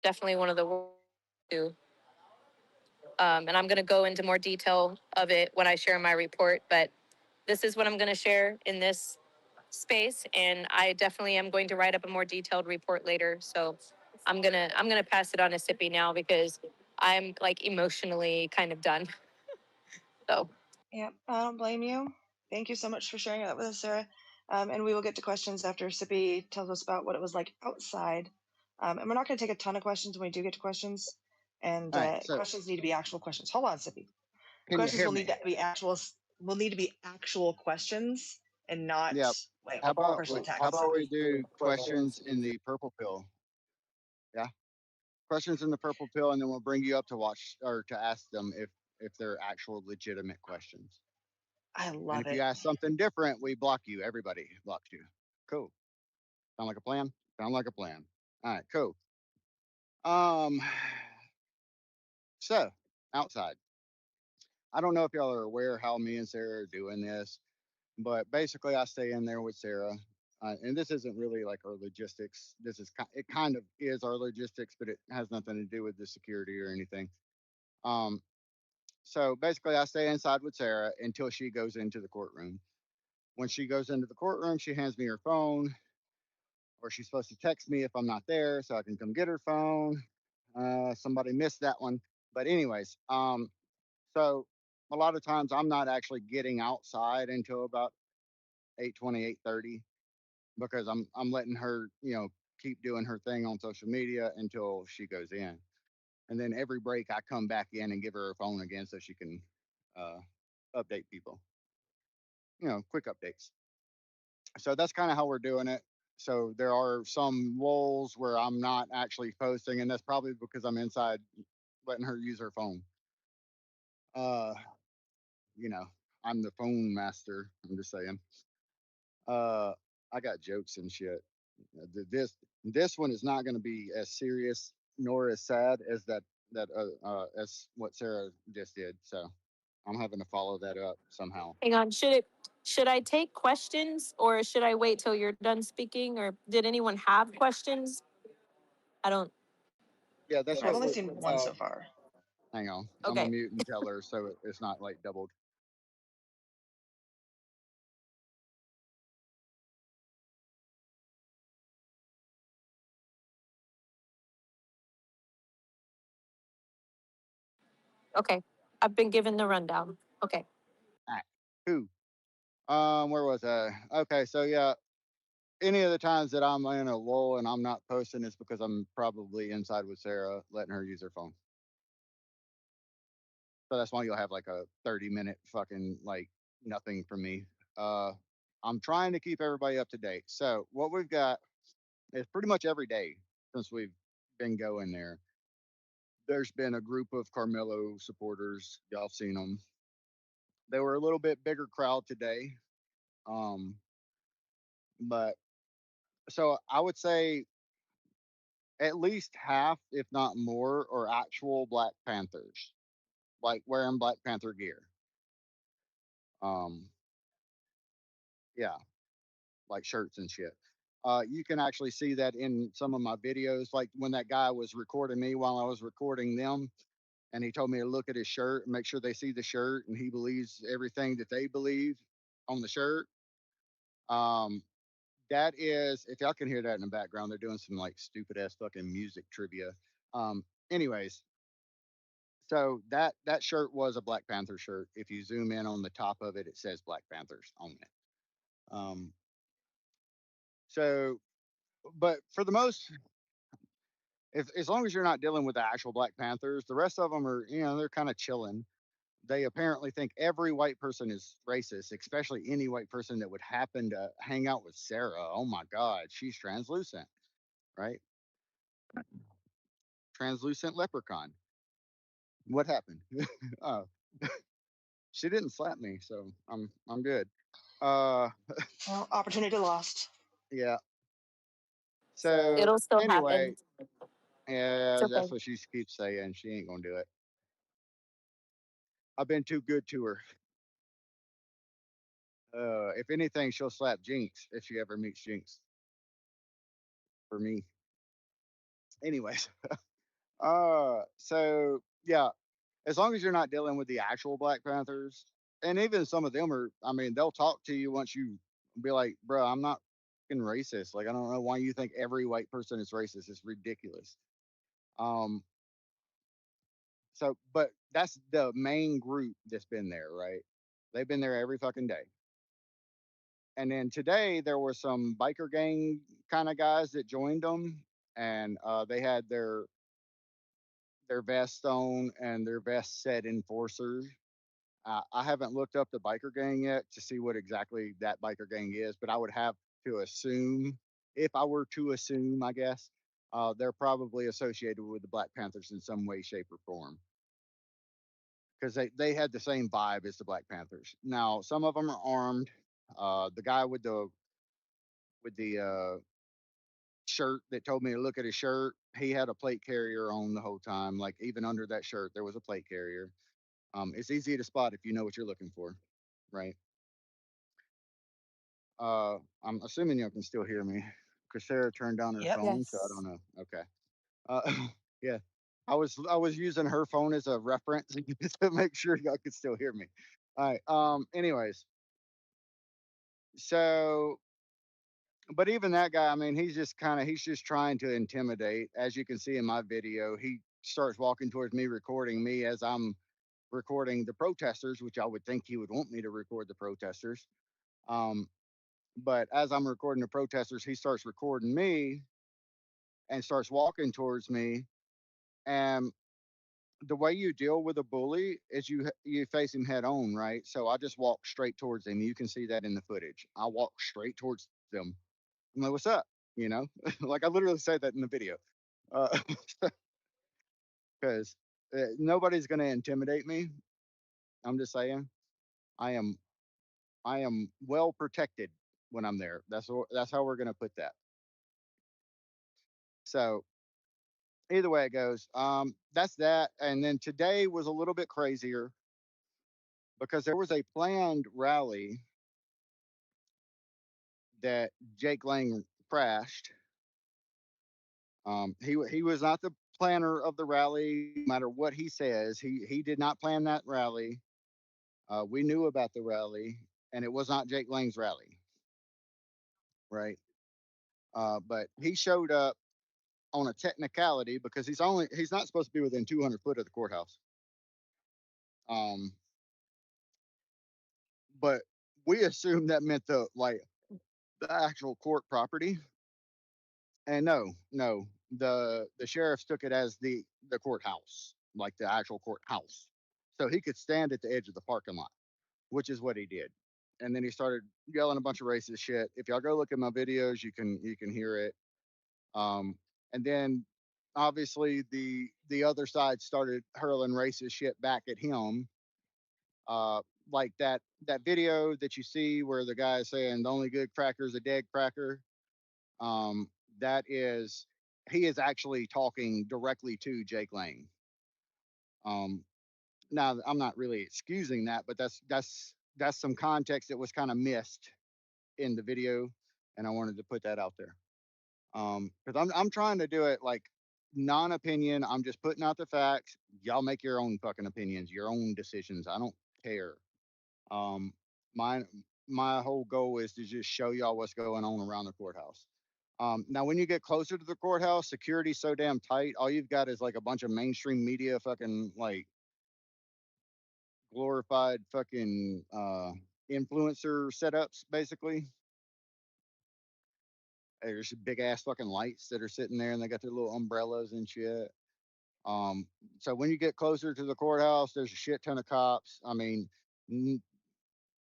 Speaker 4: definitely one of the worst too. And I'm going to go into more detail of it when I share my report. But this is what I'm going to share in this space, and I definitely am going to write up a more detailed report later. So I'm gonna pass it on to Sippy now because I'm like emotionally kind of done. So
Speaker 1: Yep, I don't blame you. Thank you so much for sharing that with us, Sarah. And we will get to questions after Sippy tells us about what it was like outside. And we're not going to take a ton of questions when we do get to questions. And
Speaker 3: All right. So
Speaker 1: questions need to be actual questions. Hold on, Sippy.
Speaker 3: can you
Speaker 1: Questions
Speaker 3: hear
Speaker 1: will need
Speaker 3: me?
Speaker 1: to be actual. Will need to be actual questions and not
Speaker 3: Yeah.
Speaker 1: like
Speaker 3: How about
Speaker 1: personal
Speaker 3: how
Speaker 1: attacks.
Speaker 3: about we do questions in the purple pill? Yeah. Questions in the purple pill, and then we'll bring you up to watch or to ask them if they're actual legitimate questions.
Speaker 1: I
Speaker 3: And
Speaker 1: love
Speaker 3: if you
Speaker 1: it.
Speaker 3: ask something different, we block you. Everybody blocks you. Cool. Sound like a plan? Sound like a plan. All right, cool. Um, so outside. I don't know if y'all are aware how me and Sarah are doing this, but basically I stay in there with Sarah. And this isn't really like our logistics. It kind of is our logistics, but it has nothing to do with the security or anything. Um, so basically I stay inside with Sarah until she goes into the courtroom. When she goes into the courtroom, she hands me her phone, or she's supposed to text me if I'm not there so I can come get her phone. Somebody missed that one. But anyways, so a lot of times I'm not actually getting outside until about 8:20, 8:30 because I'm letting her, keep doing her thing on social media until she goes in. And then every break I come back in and give her her phone again so she can uh, update people, quick updates. So that's kind of how we're doing it. So there are some lulls where I'm not actually posting, and that's probably because I'm inside letting her use her phone. Uh, you know, I'm the phone master. I'm just saying. Uh, I got jokes and shit. This one is not going to be as serious nor as sad as as what Sarah just did. So I'm having to follow that up somehow.
Speaker 4: hang on, should I take questions or should I wait till you're done speaking? Or did anyone have questions? I don't.
Speaker 3: Yeah, that's
Speaker 1: I've
Speaker 3: what
Speaker 1: only
Speaker 3: we're.
Speaker 1: seen one so far.
Speaker 3: Hang on, I'm gonna
Speaker 4: Okay.
Speaker 3: mute and tell her so it's not like doubled.
Speaker 4: Okay. I've been given the rundown. Okay.
Speaker 3: All right, who? Where was I? Okay, so yeah, any of the times that I'm in a lull and I'm not posting is because I'm probably inside with Sarah, letting her use her phone. So that's why you'll have like a 30-minute fucking like nothing from me. Uh, I'm trying to keep everybody up to date. So what we've got is pretty much every day since we've been going there. There's been a group of Carmelo supporters. Y'all have seen them. They were a little bit bigger crowd today. Um, but so I would say at least half, if not more, are actual Black Panthers, like wearing Black Panther gear. Um, yeah, like shirts and shit. You can actually see that in some of my videos, like when that guy was recording me while I was recording them, and he told me to look at his shirt and make sure they see the shirt, and he believes everything that they believe on the shirt. Um, that is, if y'all can hear that in the background, they're doing some like stupid ass fucking music trivia. Anyways, so that shirt was a Black Panther shirt. If you zoom in on the top of it, it says Black Panthers on it. Um, so, but for the most, if as long as you're not dealing with the actual Black Panthers, the rest of them are, they're kind of chilling. They apparently think every white person is racist, especially any white person that would happen to hang out with Sarah. Oh my God, she's translucent, right? translucent leprechaun. What happened? Oh, she didn't slap me, so I'm good. Uh,
Speaker 1: Well, opportunity lost.
Speaker 3: yeah. So
Speaker 4: It'll still
Speaker 3: anyway,
Speaker 4: happen. It's
Speaker 3: yeah,
Speaker 4: okay.
Speaker 3: that's what she keeps saying. She ain't gonna do it. I've been too good to her. If anything, she'll slap Jinx if she ever meets Jinx for me. Anyways, so yeah, as long as you're not dealing with the actual Black Panthers, and even some of them are, I mean, they'll talk to you once you be like, bro, I'm not fucking racist. Like, I don't know why you think every white person is racist. It's ridiculous. Um, but that's the main group that's been there, right? They've been there every fucking day. And then today there were some biker gang kind of guys that joined them, and they had their vest on and their vest said enforcers. I haven't looked up the biker gang yet to see what exactly that biker gang is, but I would have to assume, if I were to assume, I guess, they're probably associated with the Black Panthers in some way, shape, or form because they had the same vibe as the Black Panthers. Now, some of them are armed. The guy with the shirt that told me to look at his shirt, he had a plate carrier on the whole time. Like even under that shirt, there was a plate carrier. It's easy to spot if you know what you're looking for, right? I'm assuming you can still hear me because Sarah turned down her
Speaker 1: Yep.
Speaker 3: phone, so I don't
Speaker 5: Yes.
Speaker 3: know. Okay. Yeah, I was using her phone as a reference to make sure y'all could still hear me. All right. Anyways, so but even that guy, I mean, he's just trying to intimidate. As you can see in my video, he starts walking towards me, recording me as I'm recording the protesters, which I would think he would want me to record the protesters. Um, but as I'm recording the protesters, he starts recording me and starts walking towards me. And the way you deal with a bully is you face him head on, right? So I just walk straight towards him. You can see that in the footage. I walk straight towards them. I'm like, "What's up?" You know, like I literally said that in the video, because nobody's gonna intimidate me. I'm just saying, I am I am well protected when I'm there. That's how we're gonna put that. So either way it goes, that's that. And then today was a little bit crazier because there was a planned rally that Jake Lang crashed. He was not the planner of the rally. No matter what he says, he did not plan that rally. We knew about the rally, and it was not Jake Lang's rally, right? But he showed up on a technicality because he's not supposed to be within 200 foot of the courthouse. Um, but we assumed that meant the actual court property, and no, the sheriffs took it as the courthouse, like the actual courthouse, so he could stand at the edge of the parking lot, which is what he did. And then he started yelling a bunch of racist shit. If y'all go look at my videos, you can hear it. Um, and then obviously the other side started hurling racist shit back at him. Uh, like that video that you see where the guy is saying the only good cracker is a dead cracker. Um, that is he is actually talking directly to Jake Lang. Um, now I'm not really excusing that, but that's some context that was kind of missed in the video, and I wanted to put that out there. Because I'm trying to do it like non-opinion. I'm just putting out the facts. Y'all make your own fucking opinions, your own decisions. I don't care. Um, my my whole goal is to just show y'all what's going on around the courthouse. Now, when you get closer to the courthouse, security's so damn tight. All you've got is like a bunch of mainstream media, fucking like glorified fucking influencer setups, basically. There's big ass fucking lights that are sitting there, and they got their little umbrellas and shit. Um, so when you get closer to the courthouse, there's a shit ton of cops. I mean,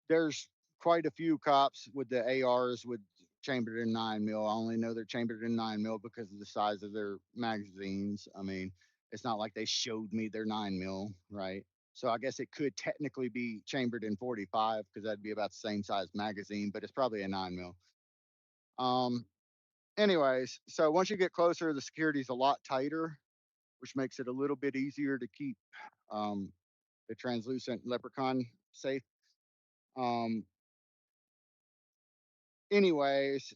Speaker 3: there's quite a few cops with the ARs with chambered in 9 mil. I only know they're chambered in 9 mil because of the size of their magazines. I mean, it's not like they showed me their 9 mil, right? So I guess it could technically be chambered in 45 because that'd be about the same size magazine, but it's probably a 9 mil. Anyways, so once you get closer, the security's a lot tighter, which makes it a little bit easier to keep um, the translucent leprechaun safe. Um, anyways,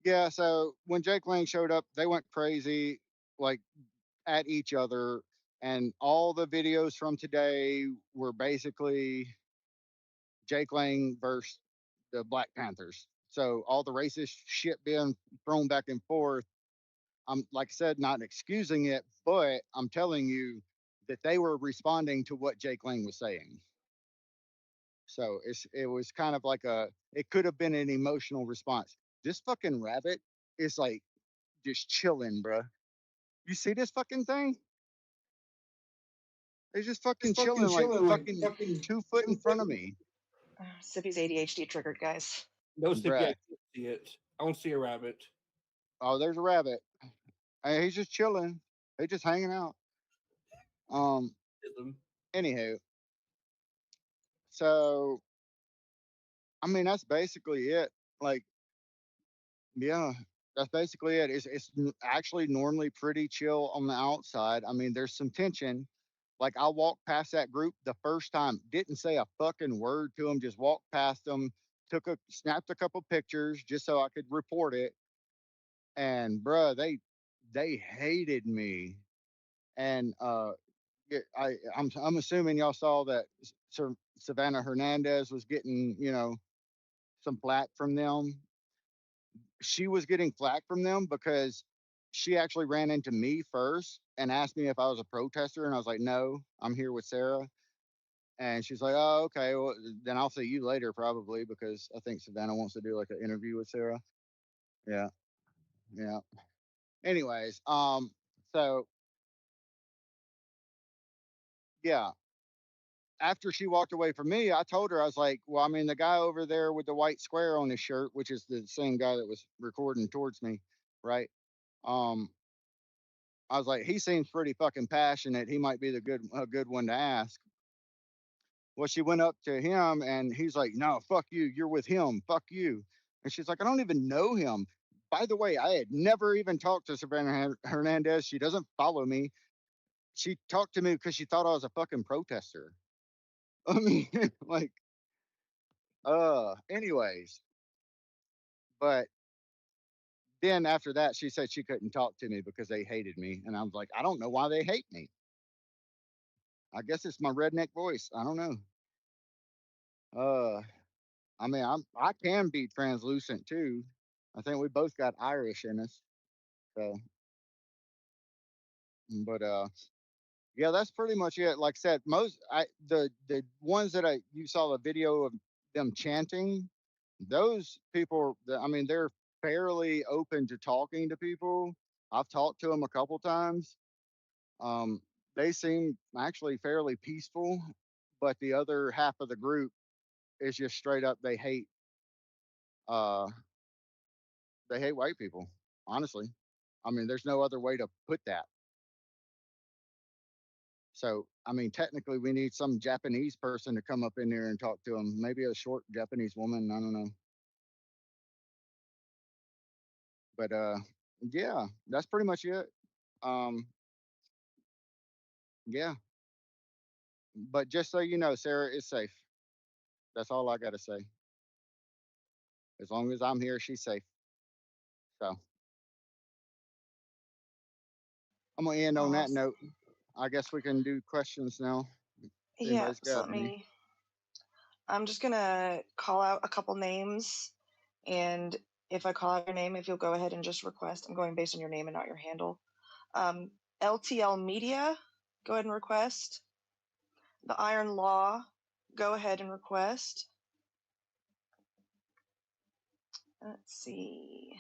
Speaker 3: yeah. So when Jake Lang showed up, they went crazy, like at each other, and all the videos from today were basically Jake Lang versus the Black Panthers. So all the racist shit being thrown back and forth. I'm like I said, not excusing it, but I'm telling you that they were responding to what Jake Lang was saying. So it was kind of like it could have been an emotional response. This fucking rabbit is like just chilling, bruh. You see this fucking thing? It's just fucking chilling, like fucking 2 foot in front of me,
Speaker 1: Sippy's ADHD triggered, guys.
Speaker 2: No, Sippy, I
Speaker 3: bruh.
Speaker 2: can't see it. I don't see a rabbit.
Speaker 3: Oh, there's a rabbit. Hey, he's just chilling. He's just hanging out. Um.
Speaker 2: Ism.
Speaker 3: Anywho, so I mean that's basically it. Like, yeah, that's basically it. Actually normally pretty chill on the outside. I mean, there's some tension. Like I walked past that group the first time, didn't say a fucking word to them, just walked past them, snapped a couple pictures just so I could report it. And bruh, they hated me. And yeah, I'm assuming y'all saw that Savannah Hernandez was getting, some flack from them. She was getting flack from them because she actually ran into me first and asked me if I was a protester, and I was like, "No, I'm here with Sarah." And she's like, "Oh, okay. Well, then I'll see you later, probably, because I think Savannah wants to do like an interview with Sarah." Yeah, yeah. Anyways, so yeah, after she walked away from me, I told her, I was like, "Well, I mean, the guy over there with the white square on his shirt, which is the same guy that was recording towards me, right? Um, I was like, he seems pretty fucking passionate. He might be a good one to ask." Well, she went up to him and he's like, "No, fuck you. You're with him. Fuck you." And she's like, "I don't even know him." By the way, I had never even talked to Savannah Hernandez. She doesn't follow me. She talked to me because she thought I was a fucking protester. I mean, like, anyways, but then after that, she said she couldn't talk to me because they hated me. And I was like, I don't know why they hate me. I guess it's my redneck voice. I don't know. Uh, I mean, I can be translucent too. I think we both got Irish in us. So, but yeah, that's pretty much it. Like I said, the ones that you saw the video of them chanting, those people. I mean, they're fairly open to talking to people. I've talked to them a couple times. Um, they seem actually fairly peaceful, but the other half of the group is just straight up uh they hate white people, honestly. I mean, there's no other way to put that. So, I mean, technically, we need some Japanese person to come up in there and talk to them. Maybe a short Japanese woman. I don't know. But yeah, that's pretty much it. Um, yeah. But just so you know, Sarah is safe. That's all I got to say. As long as I'm here, she's safe. So I'm gonna end on that
Speaker 1: Awesome.
Speaker 3: note. I guess we can do questions now. If
Speaker 1: Yeah,
Speaker 3: anybody's
Speaker 1: so
Speaker 3: got any.
Speaker 1: I'm just gonna call out a couple names, and if I call out your name, if you'll go ahead and just request, I'm going based on your name and not your handle. Um, LTL Media, go ahead and request. The Iron Law, go ahead and request. Let's see.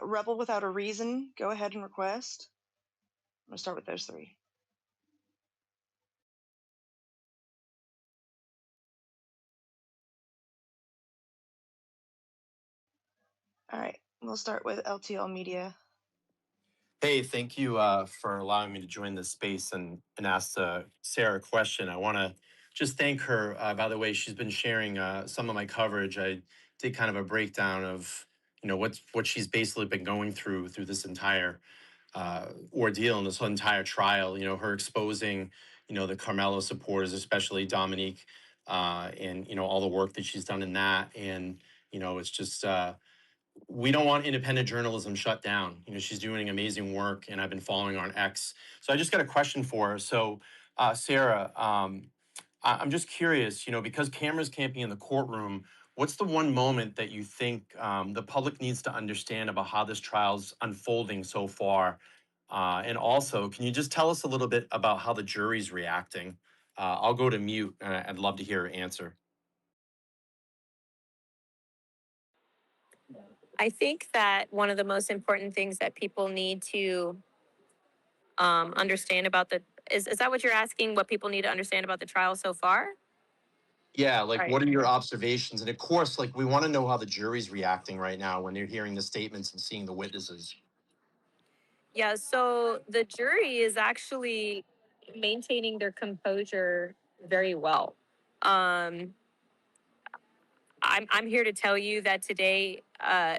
Speaker 1: Rebel Without a Reason, go ahead and request. I'm gonna start with those three. All right, we'll start with LTL Media.
Speaker 7: Hey, thank you for allowing me to join this space and ask Sarah a question. I want to just thank her. By the way, she's been sharing some of my coverage. I did kind of a breakdown of what she's basically been going through this entire ordeal and this whole entire trial. Her exposing the Carmelo supporters, especially Dominique, and all the work that she's done in that. And it's just. We don't want independent journalism shut down. She's doing amazing work, and I've been following her on X. So I just got a question for her. So, Sarah, I'm just curious. Because cameras can't be in the courtroom, what's the one moment that you think the public needs to understand about how this trial's unfolding so far? And also, can you just tell us a little bit about how the jury's reacting? I'll go to mute, and I'd love to hear her answer.
Speaker 4: I think that one of the most important things that people need to understand about is that what you're asking? What people need to understand about the trial so far?
Speaker 7: Yeah, like
Speaker 4: Right.
Speaker 7: what are your observations? And of course, like we want to know how the jury's reacting right now when they're hearing the statements and seeing the witnesses.
Speaker 4: Yeah, so the jury is actually maintaining their composure very well. Um, I'm here to tell you that today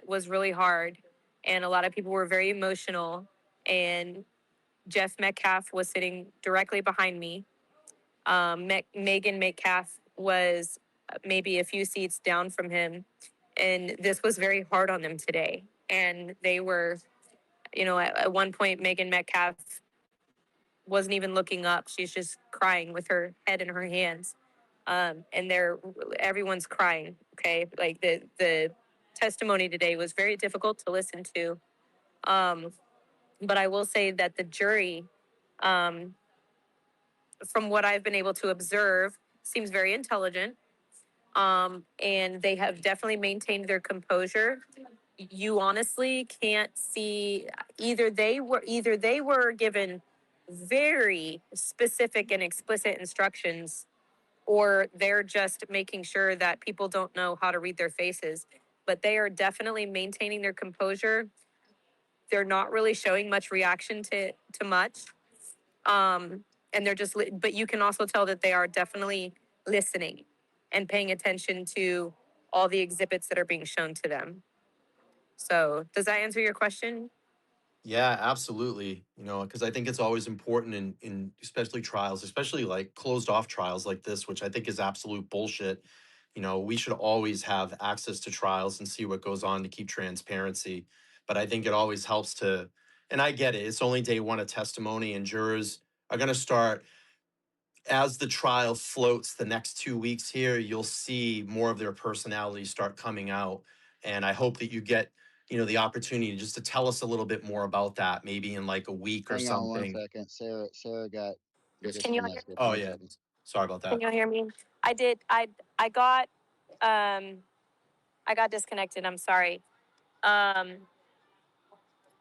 Speaker 4: was really hard, and a lot of people were very emotional. And Jeff Metcalf was sitting directly behind me. Megan Metcalf was maybe a few seats down from him, and this was very hard on them today. And they were, at one point, Megan Metcalf wasn't even looking up. She's just crying with her head in her hands. And everyone's crying. Okay, like the testimony today was very difficult to listen to. Um, but I will say that the jury, um, from what I've been able to observe, seems very intelligent. And they have definitely maintained their composure. You honestly can't see either they were given very specific and explicit instructions, or they're just making sure that people don't know how to read their faces. But they are definitely maintaining their composure. They're not really showing much reaction to much. And they're just but you can also tell that they are definitely listening and paying attention to all the exhibits that are being shown to them. So, does that answer your question?
Speaker 7: Yeah, absolutely. Because I think it's always important in especially trials, especially like closed off trials like this, which I think is absolute bullshit. We should always have access to trials and see what goes on to keep transparency. But I think it always helps to, and I get it, it's only day one of testimony, and jurors are going to start as the trial floats the next 2 weeks here, you'll see more of their personalities start coming out. And I hope that you get, the opportunity just to tell us a little bit more about that, maybe in like a week or
Speaker 3: Hang on one
Speaker 7: something.
Speaker 3: second. Sarah got
Speaker 4: Can you
Speaker 3: disconnected.
Speaker 7: Oh,
Speaker 3: One
Speaker 7: yeah.
Speaker 3: second.
Speaker 7: Sorry about
Speaker 4: Can
Speaker 7: that.
Speaker 4: you hear me? I did. I got I got disconnected. I'm sorry. So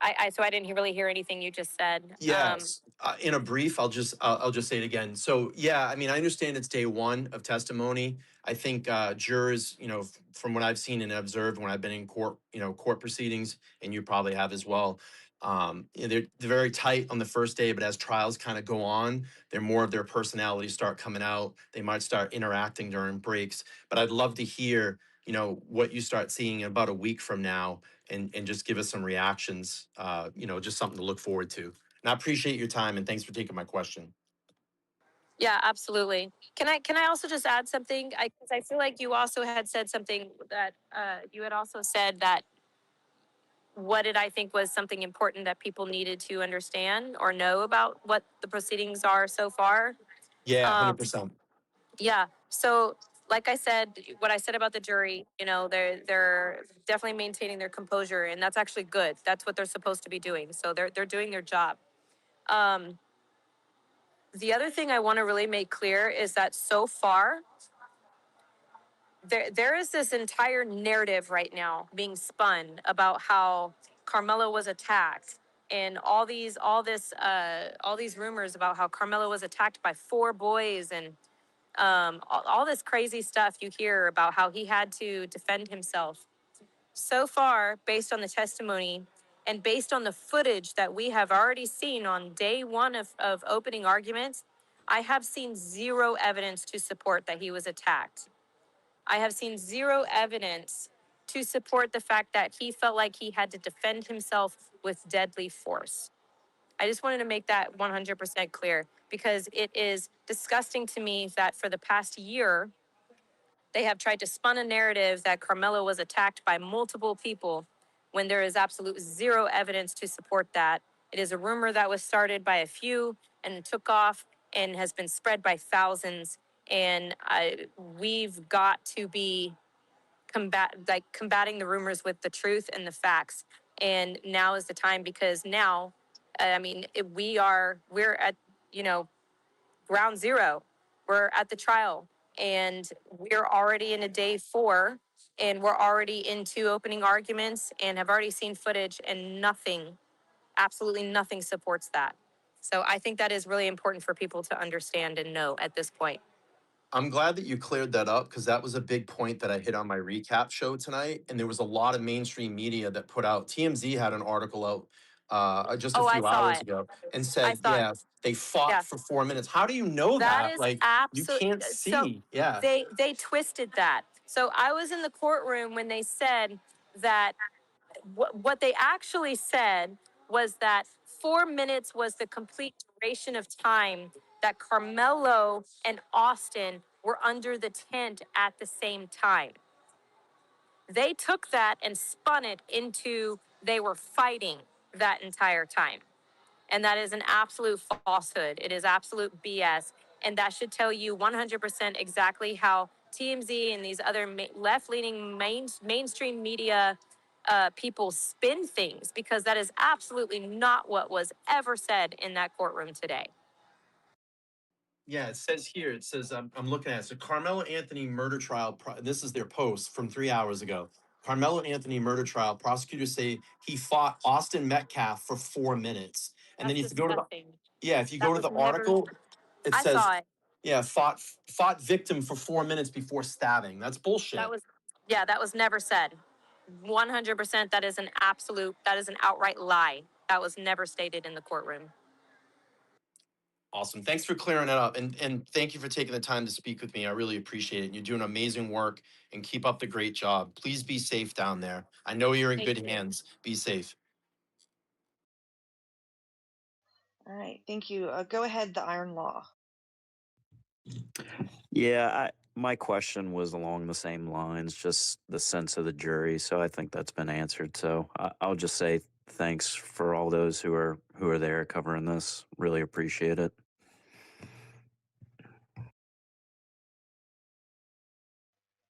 Speaker 4: I didn't really hear anything you just said.
Speaker 7: Yes. In a brief, I'll just say it again. So yeah, I mean, I understand it's day one of testimony. I think jurors, from what I've seen and observed when I've been in court, court proceedings, and you probably have as well. They're very tight on the first day, but as trials kind of go on, they're more of their personalities start coming out. They might start interacting during breaks. But I'd love to hear, what you start seeing in about a week from now, and just give us some reactions. Just something to look forward to. And I appreciate your time, and thanks for taking my question.
Speaker 4: Yeah, absolutely. Can I also just add something? Because I feel like you also had said something that you had also said that what did I think was something important that people needed to understand or know about what the proceedings are so far.
Speaker 7: Yeah,
Speaker 4: Um,
Speaker 7: 100%.
Speaker 4: yeah. So, like I said, what I said about the jury, they're definitely maintaining their composure, and that's actually good. That's what they're supposed to be doing. So they're doing their job. Um, the other thing I want to really make clear is that so far there is this entire narrative right now being spun about how Carmelo was attacked, and all these rumors about how Carmelo was attacked by 4 boys, and all this crazy stuff you hear about how he had to defend himself. so far, based on the testimony and based on the footage that we have already seen on day one of opening arguments, I have seen zero evidence to support that he was attacked. I have seen zero evidence to support the fact that he felt like he had to defend himself with deadly force. I just wanted to make that 100% clear because it is disgusting to me that for the past year, they have tried to spun a narrative that Karmelo was attacked by multiple people when there is absolute zero evidence to support that. It is a rumor that was started by a few and took off and has been spread by thousands. And we've got to be combating the rumors with the truth and the facts. And now is the time because now, we're at, you know, ground zero. We're at the trial and we're already in a day 4 and we're already into opening arguments and have already seen footage and nothing, absolutely nothing supports that. So I think that is really important for people to understand and know at this point.
Speaker 7: I'm glad that you cleared that up because that was a big point that I hit on my recap show tonight. And there was a lot of mainstream media that put out, TMZ had an article out just a
Speaker 4: Oh, I
Speaker 7: few
Speaker 4: saw
Speaker 7: hours
Speaker 4: it.
Speaker 7: ago and
Speaker 4: I
Speaker 7: said,
Speaker 4: saw it.
Speaker 7: yeah, they fought
Speaker 4: Yeah.
Speaker 7: for 4 minutes. How do you know
Speaker 4: That
Speaker 7: that?
Speaker 4: is
Speaker 7: Like, you
Speaker 4: absolute.
Speaker 7: can't
Speaker 4: So
Speaker 7: see. Yeah.
Speaker 4: they twisted that. So I was in the courtroom when they said that what they actually said was that 4 minutes was the complete duration of time that Carmelo and Austin were under the tent at the same time. They took that and spun it into they were fighting that entire time. And that is an absolute falsehood. It is absolute BS. And that should tell you 100% exactly how TMZ and these other left-leaning mainstream media people spin things, because that is absolutely not what was ever said in that courtroom today.
Speaker 7: Yeah, it says here, it says, I'm looking at it. So Carmelo Anthony murder trial, this is their post from 3 hours ago. Carmelo Anthony murder trial, prosecutors say he fought Austin Metcalf for 4 minutes. And then
Speaker 4: That's
Speaker 7: if you go to the,
Speaker 4: disgusting.
Speaker 7: yeah, if you
Speaker 4: That
Speaker 7: go to
Speaker 4: was
Speaker 7: the
Speaker 4: never.
Speaker 7: article, it
Speaker 4: I
Speaker 7: says,
Speaker 4: saw it.
Speaker 7: yeah, fought victim for 4 minutes before stabbing. That's bullshit.
Speaker 4: That was, yeah, that was never said. 100%. That is an absolute. That is an outright lie. That was never stated in the courtroom.
Speaker 7: Awesome. Thanks for clearing it up. And thank you for taking the time to speak with me. I really appreciate it. You're doing amazing work and keep up the great job. Please be safe down there. I know you're in
Speaker 4: Thank
Speaker 7: good
Speaker 4: you.
Speaker 7: hands. Be safe.
Speaker 1: All right, thank you. Go ahead, the Iron Law.
Speaker 8: Yeah, my question was along the same lines, just the sense of the jury. So I think that's been answered. So I'll just say thanks for all those who are there covering this. Really appreciate it.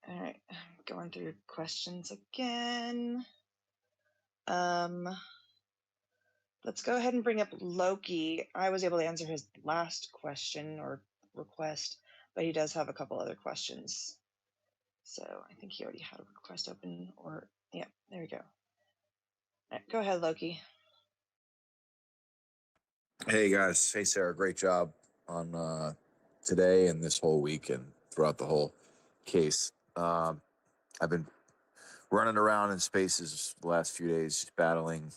Speaker 1: All right, going through questions again. Let's go ahead and bring up Loki. I was able to answer his last question or request, but he does have a couple other questions. So I think he already had a request open, or yeah, there we go. All right, go ahead, Loki.
Speaker 9: Hey guys, hey Sarah, great job on today and this whole week and throughout the whole case. I've been running around in spaces the last few days, just battling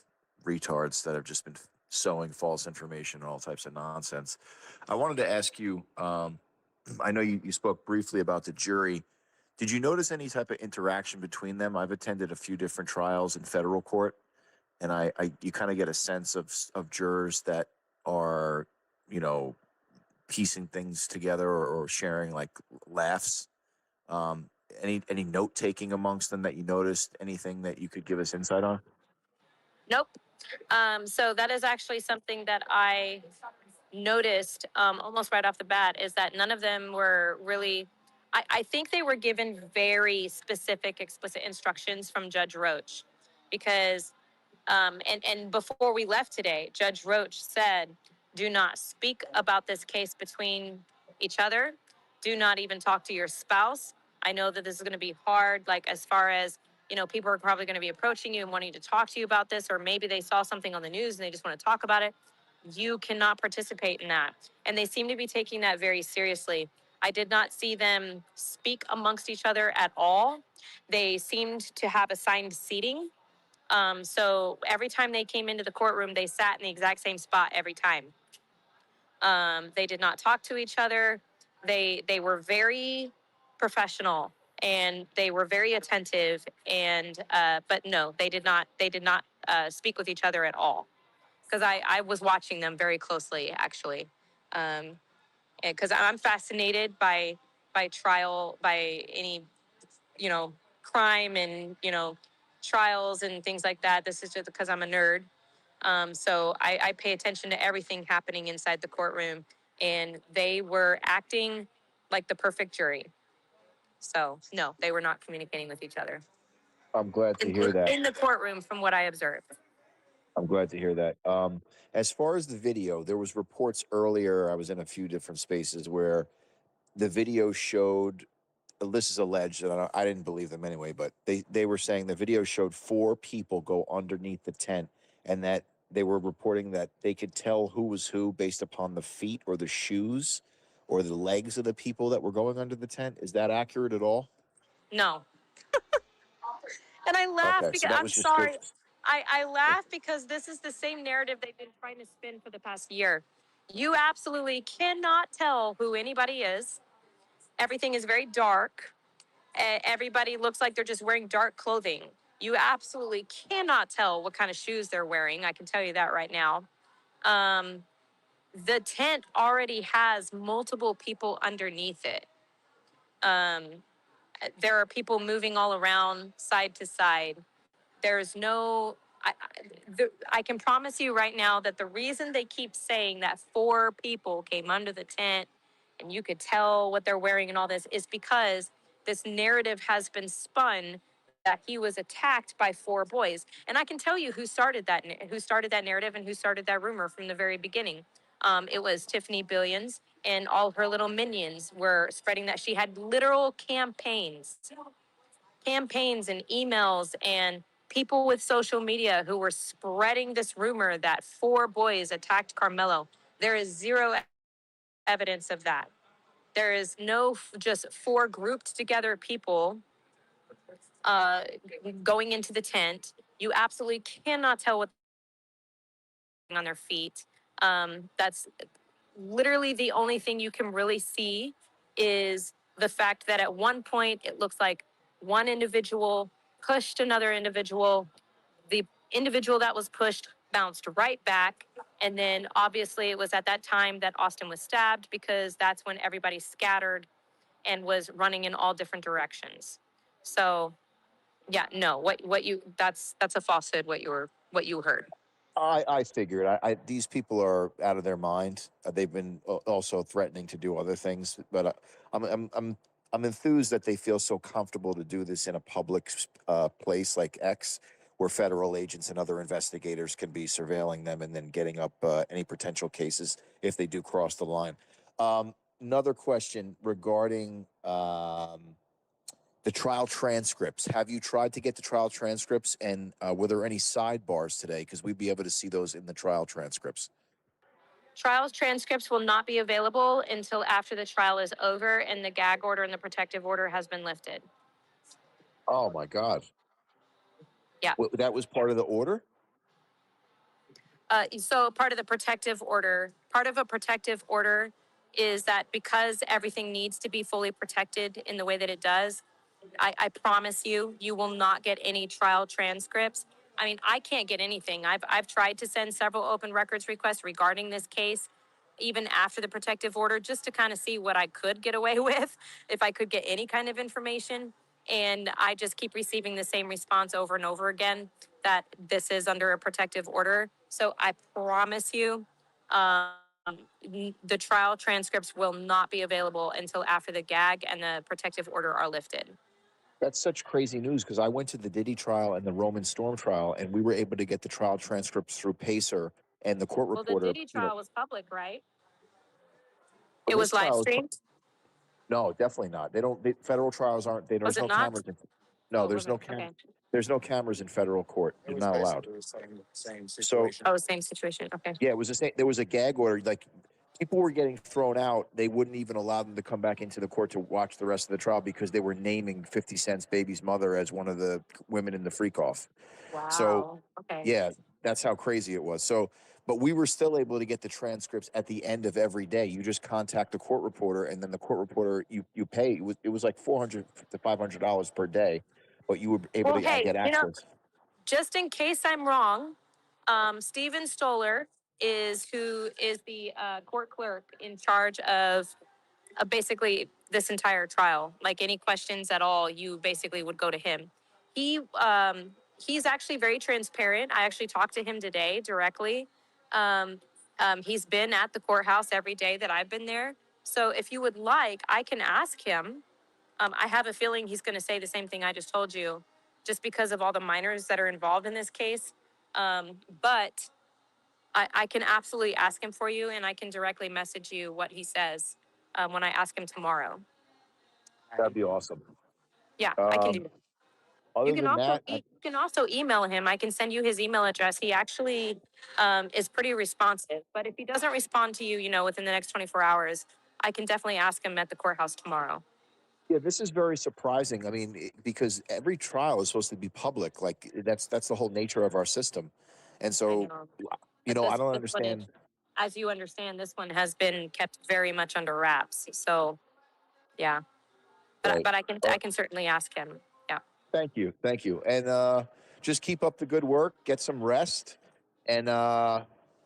Speaker 9: retards that have just been sowing false information and all types of nonsense. I wanted to ask you, I know you spoke briefly about the jury. Did you notice any type of interaction between them? I've attended a few different trials in federal court, and you kind of get a sense of jurors that are, you know, piecing things together or sharing like laughs. Um, any note taking amongst them that you noticed? Anything that you could give us insight on?
Speaker 4: Nope. So that is actually something that I noticed almost right off the bat, is that none of them were really. I think they were given very specific, explicit instructions from Judge Roach, because and before we left today, Judge Roach said, do not speak about this case between each other. Do not even talk to your spouse. I know that this is going to be hard, like as far as, you know, people are probably going to be approaching you and wanting to talk to you about this, or maybe they saw something on the news and they just want to talk about it. You cannot participate in that. And they seem to be taking that very seriously. I did not see them speak amongst each other at all. They seemed to have assigned seating. So every time they came into the courtroom, they sat in the exact same spot every time. They did not talk to each other. They were very professional and they were very attentive. And but no, they did not speak with each other at all. Because I was watching them very closely, actually. Because I'm fascinated by trial, by any, you know, crime and, you know, trials and things like that. This is just because I'm a nerd. So I pay attention to everything happening inside the courtroom, and they were acting like the perfect jury. So no, they were not communicating with each other
Speaker 9: I'm glad to hear that.
Speaker 4: in the courtroom, from what I observed.
Speaker 9: I'm glad to hear that. As far as the video, there was reports earlier. I was in a few different spaces where the video showed. This is alleged, and I didn't believe them anyway. But they were saying the video showed 4 people go underneath the tent, and that they were reporting that they could tell who was who based upon the feet or the shoes or the legs of the people that were going under the tent. Is that accurate at all?
Speaker 4: No, and I laugh
Speaker 9: Okay, so
Speaker 4: because
Speaker 9: that
Speaker 4: I'm
Speaker 9: was just good.
Speaker 4: sorry. I laugh because this is the same narrative they've been trying to spin for the past year. You absolutely cannot tell who anybody is. Everything is very dark. Everybody looks like they're just wearing dark clothing. You absolutely cannot tell what kind of shoes they're wearing. I can tell you that right now. Um, the tent already has multiple people underneath it. Um, there are people moving all around, side to side. There's no, I can promise you right now that the reason they keep saying that 4 people came under the tent and you could tell what they're wearing and all this is because this narrative has been spun that he was attacked by 4 boys. And I can tell you who started that narrative and who started that rumor from the very beginning. It was Tiffany Billions, and all her little minions were spreading that. She had literal campaigns and emails and people with social media who were spreading this rumor that 4 boys attacked Karmelo. There is zero evidence of that. There is no just 4 grouped together people uh, going into the tent. You absolutely cannot tell what's on their feet. That's literally the only thing you can really see is the fact that at one point it looks like one individual pushed another individual. The individual that was pushed bounced right back. And then obviously it was at that time that Austin was stabbed because that's when everybody scattered and was running in all different directions. So yeah, no, that's a falsehood what you heard.
Speaker 9: I figured. These people are out of their mind. They've been also threatening to do other things, but I'm enthused that they feel so comfortable to do this in a public place like X, where federal agents and other investigators can be surveilling them and then getting up any potential cases if they do cross the line. Another question regarding the trial transcripts. Have you tried to get the trial transcripts? And were there any sidebars today? Because we'd be able to see those in the trial transcripts.
Speaker 4: Trial transcripts will not be available until after the trial is over and the gag order and the protective order has been lifted.
Speaker 9: Oh my God.
Speaker 4: Yeah.
Speaker 9: That was part of the order?
Speaker 4: So part of a protective order is that because everything needs to be fully protected in the way that it does, I promise you, you will not get any trial transcripts. I mean, I can't get anything. I've tried to send several open records requests regarding this case, even after the protective order, just to kind of see what I could get away with, if I could get any kind of information. And I just keep receiving the same response over and over again that this is under a protective order. So I promise you, the trial transcripts will not be available until after the gag and the protective order are lifted.
Speaker 9: That's such crazy news because I went to the Diddy trial and the Roman Storm trial, and we were able to get the trial transcripts through Pacer and the court
Speaker 4: Well, the
Speaker 9: reporter.
Speaker 4: Diddy trial was public, right?
Speaker 9: Well,
Speaker 4: It
Speaker 9: this
Speaker 4: was live
Speaker 9: trial is
Speaker 4: streamed.
Speaker 9: no, definitely not. They don't. Federal trials aren't.
Speaker 4: Was
Speaker 9: There's
Speaker 4: it
Speaker 9: no
Speaker 4: not?
Speaker 9: cameras. No,
Speaker 4: Oh, it
Speaker 9: there's no
Speaker 4: wasn't. Okay.
Speaker 9: There's no cameras in federal court. You're not allowed.
Speaker 2: Same
Speaker 9: So
Speaker 2: situation.
Speaker 4: Oh, same situation. Okay.
Speaker 9: yeah, it was the same. There was a gag order. Like people were getting thrown out. They wouldn't even allow them to come back into the court to watch the rest of the trial because they were naming 50 Cent's baby's mother as one of the women in the freak off. So,
Speaker 4: Wow. Okay.
Speaker 9: yeah, that's how crazy it was. So, but we were still able to get the transcripts at the end of every day. You just contact the court reporter, and then the court reporter you pay. It was like $400 to $500 per day, but you were able
Speaker 4: Well,
Speaker 9: to
Speaker 4: hey,
Speaker 9: get access.
Speaker 4: just in case I'm wrong, Steven Stoller is who is the court clerk in charge of basically this entire trial. Like any questions at all, you basically would go to him. He's actually very transparent. I actually talked to him today directly. He's been at the courthouse every day that I've been there. So if you would like, I can ask him. I have a feeling he's going to say the same thing I just told you, just because of all the minors that are involved in this case. But I can absolutely ask him for you, and I can directly message you what he says when I ask him tomorrow.
Speaker 9: That'd be awesome.
Speaker 4: Yeah, I can do that.
Speaker 9: Other than that,
Speaker 4: You can also email him. I can send you his email address. He actually is pretty responsive. But if he doesn't respond to you, within the next 24 hours, I can definitely ask him at the courthouse tomorrow.
Speaker 9: yeah, this is very surprising. I mean, because every trial is supposed to be public. Like that's the whole nature of our system, and
Speaker 4: I
Speaker 9: so
Speaker 4: know.
Speaker 9: you
Speaker 4: But
Speaker 9: know, I don't
Speaker 4: this one is,
Speaker 9: understand.
Speaker 4: as you understand, this one has been kept very much under wraps. So yeah,
Speaker 9: Right.
Speaker 4: but I can certainly ask him. Yeah.
Speaker 9: Thank you, and just keep up the good work. Get some rest, and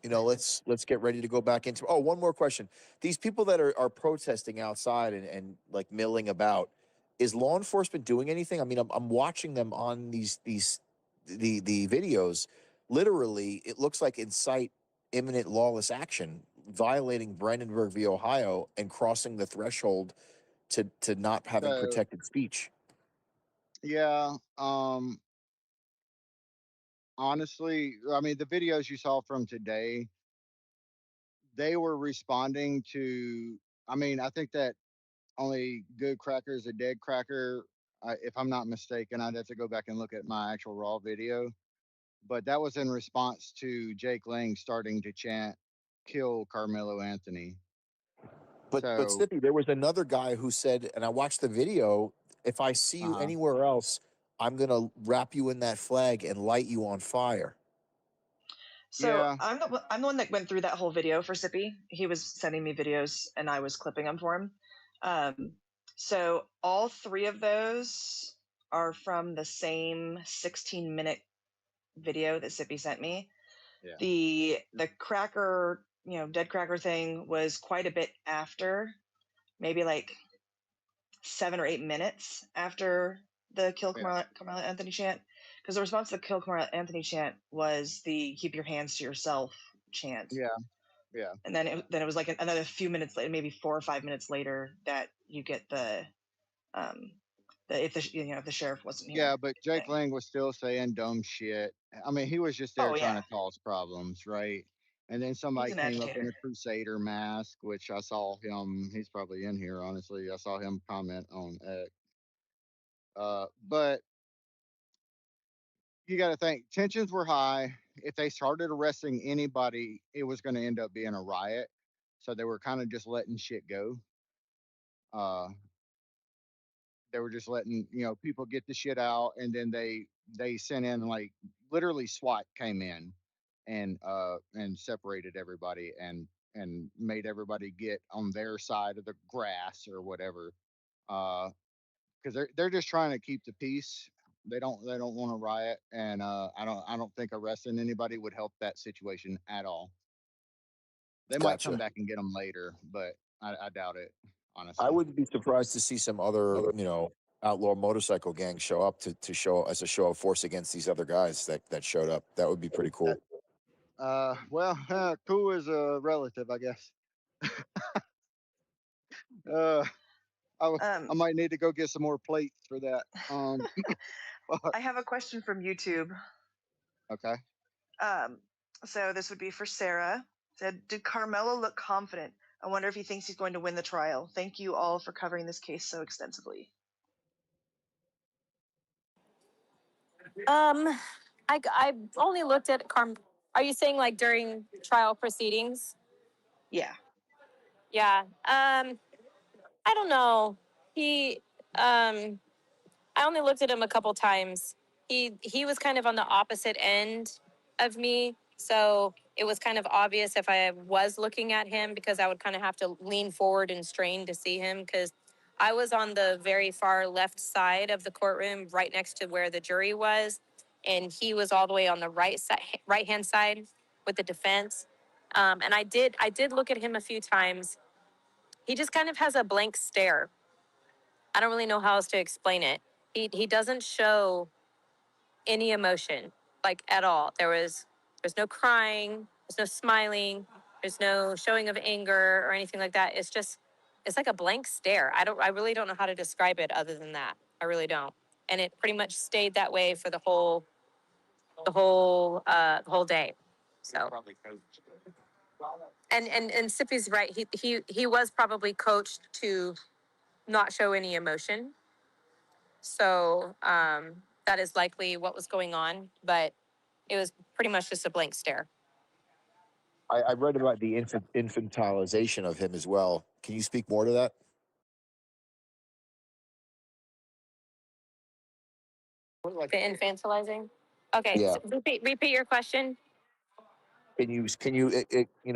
Speaker 9: let's get ready to go back into. Oh, one more question: these people that are protesting outside and like milling about, is law enforcement doing anything? I mean, I'm watching them on the videos. Literally, it looks like incite imminent lawless action, violating Brandenburg v. Ohio and crossing the threshold to not having
Speaker 3: So
Speaker 9: protected speech.
Speaker 3: yeah, honestly, I mean, the videos you saw from today, they were responding to. I mean, I think that only good cracker is a dead cracker. If I'm not mistaken, I'd have to go back and look at my actual raw video. But that was in response to Jake Lang starting to chant, "Kill Carmelo Anthony."
Speaker 9: But
Speaker 3: So
Speaker 9: Snippy, there was another guy who said, and I watched the video. If I see you
Speaker 3: uh
Speaker 9: anywhere else, I'm gonna wrap you in that flag and light you on fire.
Speaker 1: So
Speaker 3: yeah,
Speaker 1: I'm the one that went through that whole video for Sippy. He was sending me videos and I was clipping them for him. Um, so all three of those are from the same 16-minute video that Sippy sent me.
Speaker 3: yeah,
Speaker 1: The cracker, dead cracker thing was quite a bit after, maybe like 7 or 8 minutes after the Kill
Speaker 3: yeah,
Speaker 1: Carmelo Anthony chant. Because the response to the Kill Carmelo Anthony chant was the "Keep your hands to yourself" chant.
Speaker 3: yeah, yeah,
Speaker 1: And then it was like another few minutes later, maybe 4 or 5 minutes later, that you get um if the sheriff wasn't here
Speaker 3: yeah. But Jake
Speaker 1: thing.
Speaker 3: Lang was still saying dumb shit. I mean, he was just there
Speaker 1: Oh
Speaker 3: trying
Speaker 1: yeah,
Speaker 3: to cause problems, right? And then
Speaker 1: he's
Speaker 3: somebody
Speaker 1: an
Speaker 3: came up in
Speaker 1: agitator.
Speaker 3: a Crusader mask, which I saw him. He's probably in here, honestly. I saw him comment on X. But you got to think tensions were high. If they started arresting anybody, it was going to end up being a riot. So they were kind of just letting shit go. Uh, they were just letting people get the shit out, and then they sent in like literally SWAT came in and separated everybody and made everybody get on their side of the grass or whatever. Because they're just trying to keep the peace. They don't want to riot, and I don't think arresting anybody would help that situation at all. They might come
Speaker 9: Gotcha.
Speaker 3: back and get them later, but I doubt it,
Speaker 9: I
Speaker 3: honestly.
Speaker 9: wouldn't be surprised to see some other, outlaw motorcycle gangs show up to show as a show of force against these other guys that showed up. That would be pretty cool.
Speaker 3: Well, cool is a relative, I guess. Uh, I
Speaker 1: Um,
Speaker 3: might need to go get some more plates for that. But,
Speaker 1: I have a question from YouTube.
Speaker 3: okay.
Speaker 1: Um, so this would be for Sarah. Said, did Carmelo look confident? I wonder if he thinks he's going to win the trial. Thank you all for covering this case so extensively.
Speaker 4: I only looked at Are you saying like during trial proceedings?
Speaker 1: Yeah.
Speaker 4: Yeah. I don't know. He I only looked at him a couple times. He was kind of on the opposite end of me, so it was kind of obvious if I was looking at him because I would kind of have to lean forward and strain to see him because I was on the very far left side of the courtroom, right next to where the jury was, and he was all the way on the right hand side with the defense. And I did look at him a few times. He just kind of has a blank stare. I don't really know how else to explain it. He doesn't show any emotion, like at all. There's no crying, there's no smiling, there's no showing of anger or anything like that. It's like a blank stare. I really don't know how to describe it other than that. I really don't. And it pretty much stayed that way for the whole day. So and Sippy's right. He was probably coached to not show any emotion. So that is likely what was going on, but it was pretty much just a blank stare.
Speaker 9: I read about the infantilization of him as well. Can you speak more to that?
Speaker 4: The infantilizing. Okay,
Speaker 9: Yeah.
Speaker 4: so repeat your question.
Speaker 9: Can you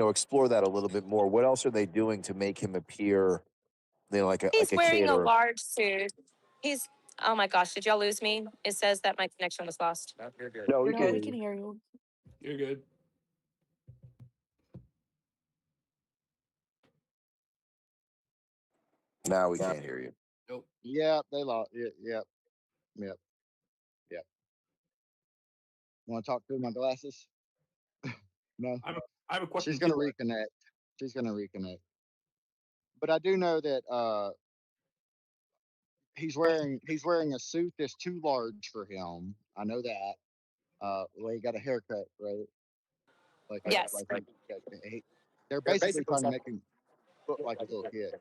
Speaker 9: explore that a little bit more? What else are they doing to make him appear, like a
Speaker 4: He's wearing
Speaker 9: kid
Speaker 4: a
Speaker 9: or?
Speaker 4: large suit. He's Oh my gosh, did y'all lose me? It says that my connection was lost.
Speaker 9: No, we
Speaker 1: You're
Speaker 9: can
Speaker 5: No,
Speaker 9: hear
Speaker 5: we
Speaker 1: good.
Speaker 5: can
Speaker 9: you.
Speaker 5: hear you.
Speaker 2: You're good.
Speaker 9: Now we can't hear you.
Speaker 2: Nope.
Speaker 3: Yep, they lost. Yep, yep, yep, yep. Want to talk through my glasses? No,
Speaker 2: I have a question
Speaker 3: she's gonna
Speaker 2: too.
Speaker 3: reconnect. She's gonna reconnect. But I do know that he's wearing a suit that's too large for him. I know that. Well, he got a haircut, right?
Speaker 4: Yes.
Speaker 3: Like they're basically trying to make him look like a little kid.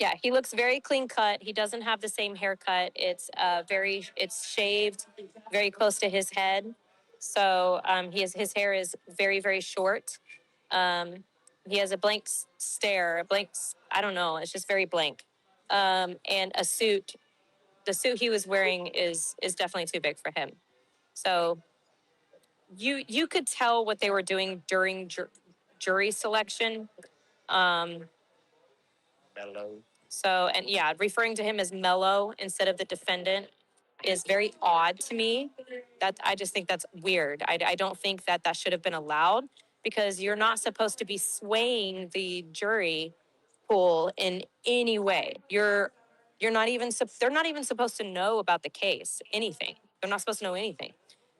Speaker 4: Yeah, he looks very clean cut. He doesn't have the same haircut. It's shaved very close to his head. So his hair is very, very short. He has a blank stare, I don't know, it's just very blank. And a suit, the suit he was wearing is definitely too big for him. So you could tell what they were doing during jury selection. Um, So, and yeah, referring to him as Mello instead of the defendant is very odd to me. I just think that's weird. I don't think that should have been allowed because you're not supposed to be swaying the jury pool in any way. You're not even they're not even supposed to know about the case, anything. They're not supposed to know anything.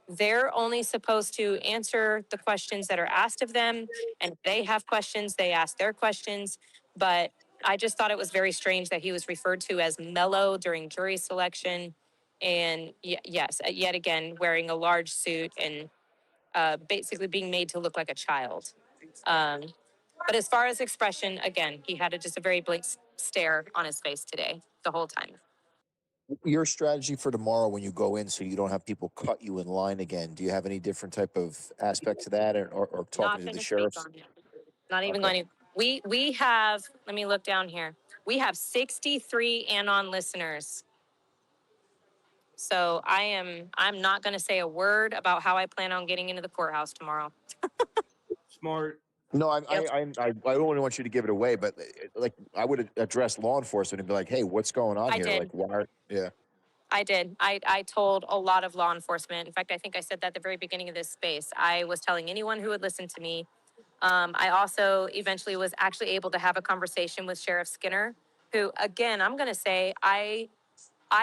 Speaker 4: They're only supposed to answer the questions that are asked of them. And if they have questions, they ask their questions. But I just thought it was very strange that he was referred to as mellow during jury selection. And yes, yet again, wearing a large suit and basically being made to look like a child. Um, but as far as expression, again, he had just a very blank stare on his face today, the whole time.
Speaker 9: Your strategy for tomorrow when you go in, so you don't have people cut you in line again. Do you have any different type of aspect to that, or talking
Speaker 4: Not
Speaker 9: to the
Speaker 4: going to speak
Speaker 9: sheriffs?
Speaker 4: on it. Not even
Speaker 9: Okay.
Speaker 4: going to. We have. Let me look down here. We have 63 Anon listeners. So I'm not going to say a word about how I plan on getting into the courthouse tomorrow.
Speaker 2: Smart.
Speaker 9: No,
Speaker 4: Yep.
Speaker 9: I don't really want you to give it away, but like I would address law enforcement and be like, "Hey, what's going on
Speaker 4: I
Speaker 9: here? Like,
Speaker 4: did.
Speaker 9: why?" Yeah.
Speaker 4: I did. I told a lot of law enforcement. In fact, I think I said that at the very beginning of this space. I was telling anyone who would listen to me. I also eventually was actually able to have a conversation with Sheriff Skinner, who, again, I'm going to say I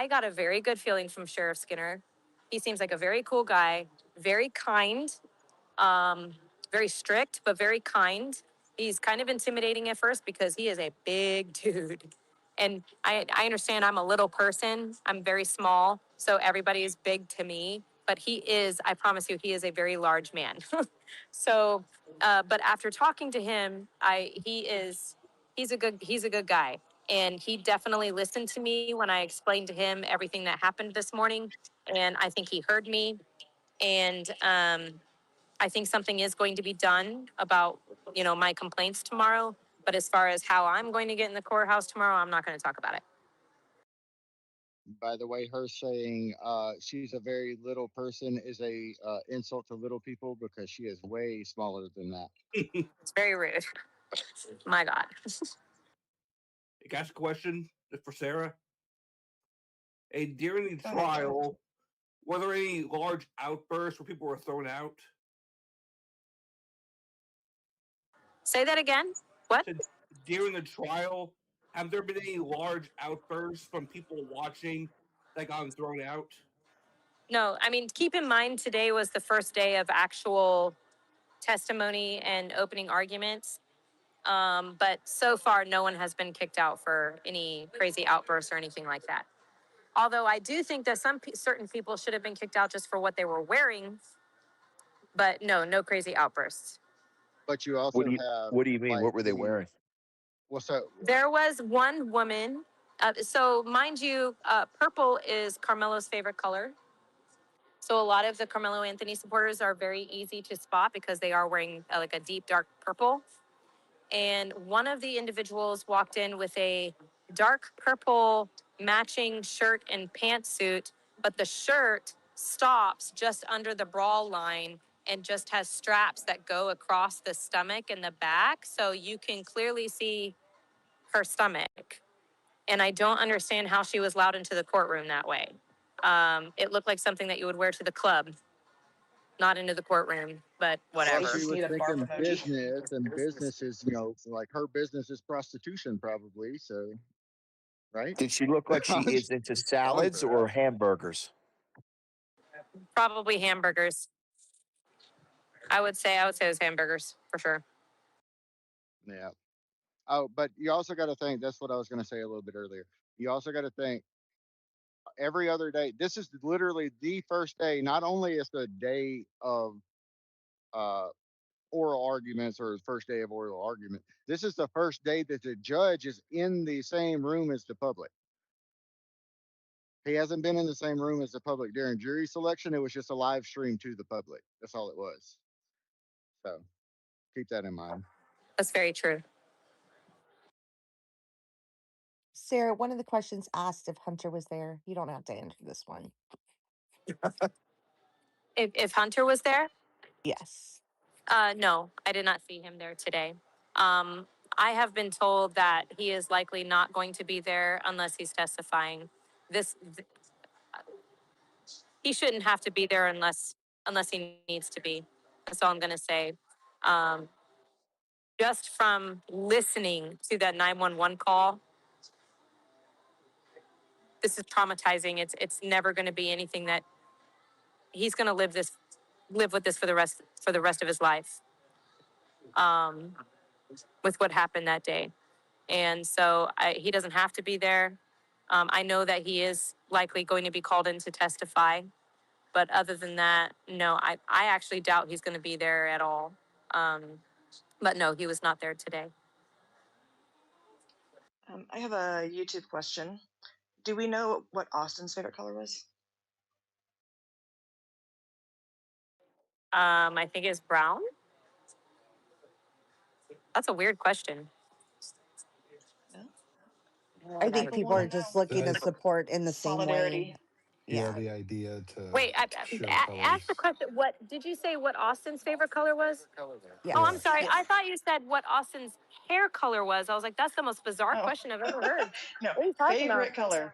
Speaker 4: got a very good feeling from Sheriff Skinner. He seems like a very cool guy, very kind, um, very strict, but very kind. He's kind of intimidating at first because he is a big dude. And I understand I'm a little person. I'm very small. So everybody is big to me. But I promise you, he is a very large man. So, but after talking to him, he's a good guy. And he definitely listened to me when I explained to him everything that happened this morning. And I think he heard me. And I think something is going to be done about, my complaints tomorrow. But as far as how I'm going to get in the courthouse tomorrow, I'm not going to talk about it.
Speaker 3: By the way, her saying she's a very little person is a insult to little people because she is way smaller than that.
Speaker 4: It's very rude. My God.
Speaker 2: I got a question for Sarah. Hey, during the
Speaker 1: Go ahead.
Speaker 2: trial, were there any large outbursts where people were thrown out?
Speaker 4: Say that again. What?
Speaker 2: So during the trial, have there been any large outbursts from people watching that got thrown out?
Speaker 4: No, I mean, keep in mind today was the first day of actual testimony and opening arguments. But so far, no one has been kicked out for any crazy outbursts or anything like that. Although I do think that certain people should have been kicked out just for what they were wearing. But no crazy outbursts.
Speaker 3: But you also have
Speaker 9: What do you mean?
Speaker 3: like
Speaker 9: What were they wearing?
Speaker 3: what's up?
Speaker 4: There was one woman. So mind you, purple is Carmelo's favorite color. So a lot of the Carmelo Anthony supporters are very easy to spot because they are wearing like a deep dark purple. And one of the individuals walked in with a dark purple matching shirt and pantsuit, but the shirt stops just under the bra line and just has straps that go across the stomach and the back. So you can clearly see her stomach. And I don't understand how she was allowed into the courtroom that way. It looked like something that you would wear to the club, not into the courtroom, but
Speaker 3: Well,
Speaker 4: whatever.
Speaker 3: she
Speaker 1: Just
Speaker 3: was
Speaker 1: need a barf
Speaker 3: thinking
Speaker 1: emoji.
Speaker 3: business, and business is, like her business is prostitution, probably. So, right?
Speaker 9: Did she look like she is into
Speaker 3: Calling
Speaker 9: salads
Speaker 3: for
Speaker 9: or
Speaker 3: that.
Speaker 9: hamburgers?
Speaker 4: Probably hamburgers. I would say it was hamburgers for sure.
Speaker 3: Yeah. Oh, but you also got to think. That's what I was going to say a little bit earlier. You also got to think every other day. This is literally the first day. Not only is the day of uh, oral arguments or the first day of oral argument. This is the first day that the judge is in the same room as the public. He hasn't been in the same room as the public during jury selection. It was just a live stream to the public. That's all it was. So keep that in mind.
Speaker 4: That's very true.
Speaker 5: Sarah, one of the questions asked if Hunter was there. You don't have to answer this one.
Speaker 4: If Hunter was there,
Speaker 5: Yes.
Speaker 4: no, I did not see him there today. I have been told that he is likely not going to be there unless he's testifying. He shouldn't have to be there unless he needs to be. That's all I'm going to say. Um, just from listening to that 911 call, this is traumatizing. It's never going to be anything that he's going to live with this for the rest of his life. With what happened that day. And so he doesn't have to be there. I know that he is likely going to be called in to testify. But other than that, no, I actually doubt he's going to be there at all. But no, he was not there today.
Speaker 1: I have a YouTube question. Do we know what Austin's favorite color was?
Speaker 4: I think it's brown. That's a weird question.
Speaker 1: No?
Speaker 5: I
Speaker 1: More
Speaker 5: think
Speaker 1: people
Speaker 5: people
Speaker 1: want
Speaker 5: are
Speaker 1: to know.
Speaker 5: just looking to
Speaker 6: Guys,
Speaker 5: support in the same way.
Speaker 1: Solidarity.
Speaker 6: yeah,
Speaker 5: Yeah.
Speaker 6: the idea to
Speaker 4: Wait,
Speaker 6: share
Speaker 4: ask the
Speaker 6: colors.
Speaker 4: question. What did you say? What Austin's favorite color was? Oh, I'm
Speaker 5: Yes.
Speaker 4: sorry.
Speaker 1: Yes.
Speaker 4: I thought you said what Austin's hair color was. I was like, that's the most bizarre
Speaker 1: Oh.
Speaker 4: question I've ever heard.
Speaker 1: No.
Speaker 4: What are you talking about?
Speaker 1: Favorite color.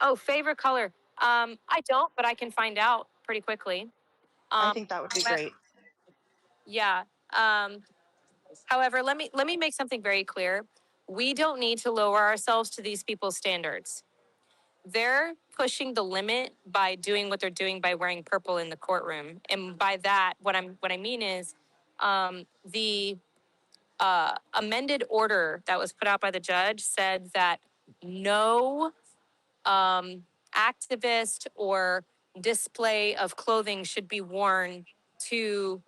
Speaker 4: Oh, favorite color. I don't, but I can find out pretty quickly.
Speaker 1: I think that would be great.
Speaker 4: Yeah. Um, however, let me make something very clear. We don't need to lower ourselves to these people's standards. They're pushing the limit by doing what they're doing by wearing purple in the courtroom. And by that, what I mean is the amended order that was put out by the judge said that no activist or display of clothing should be worn to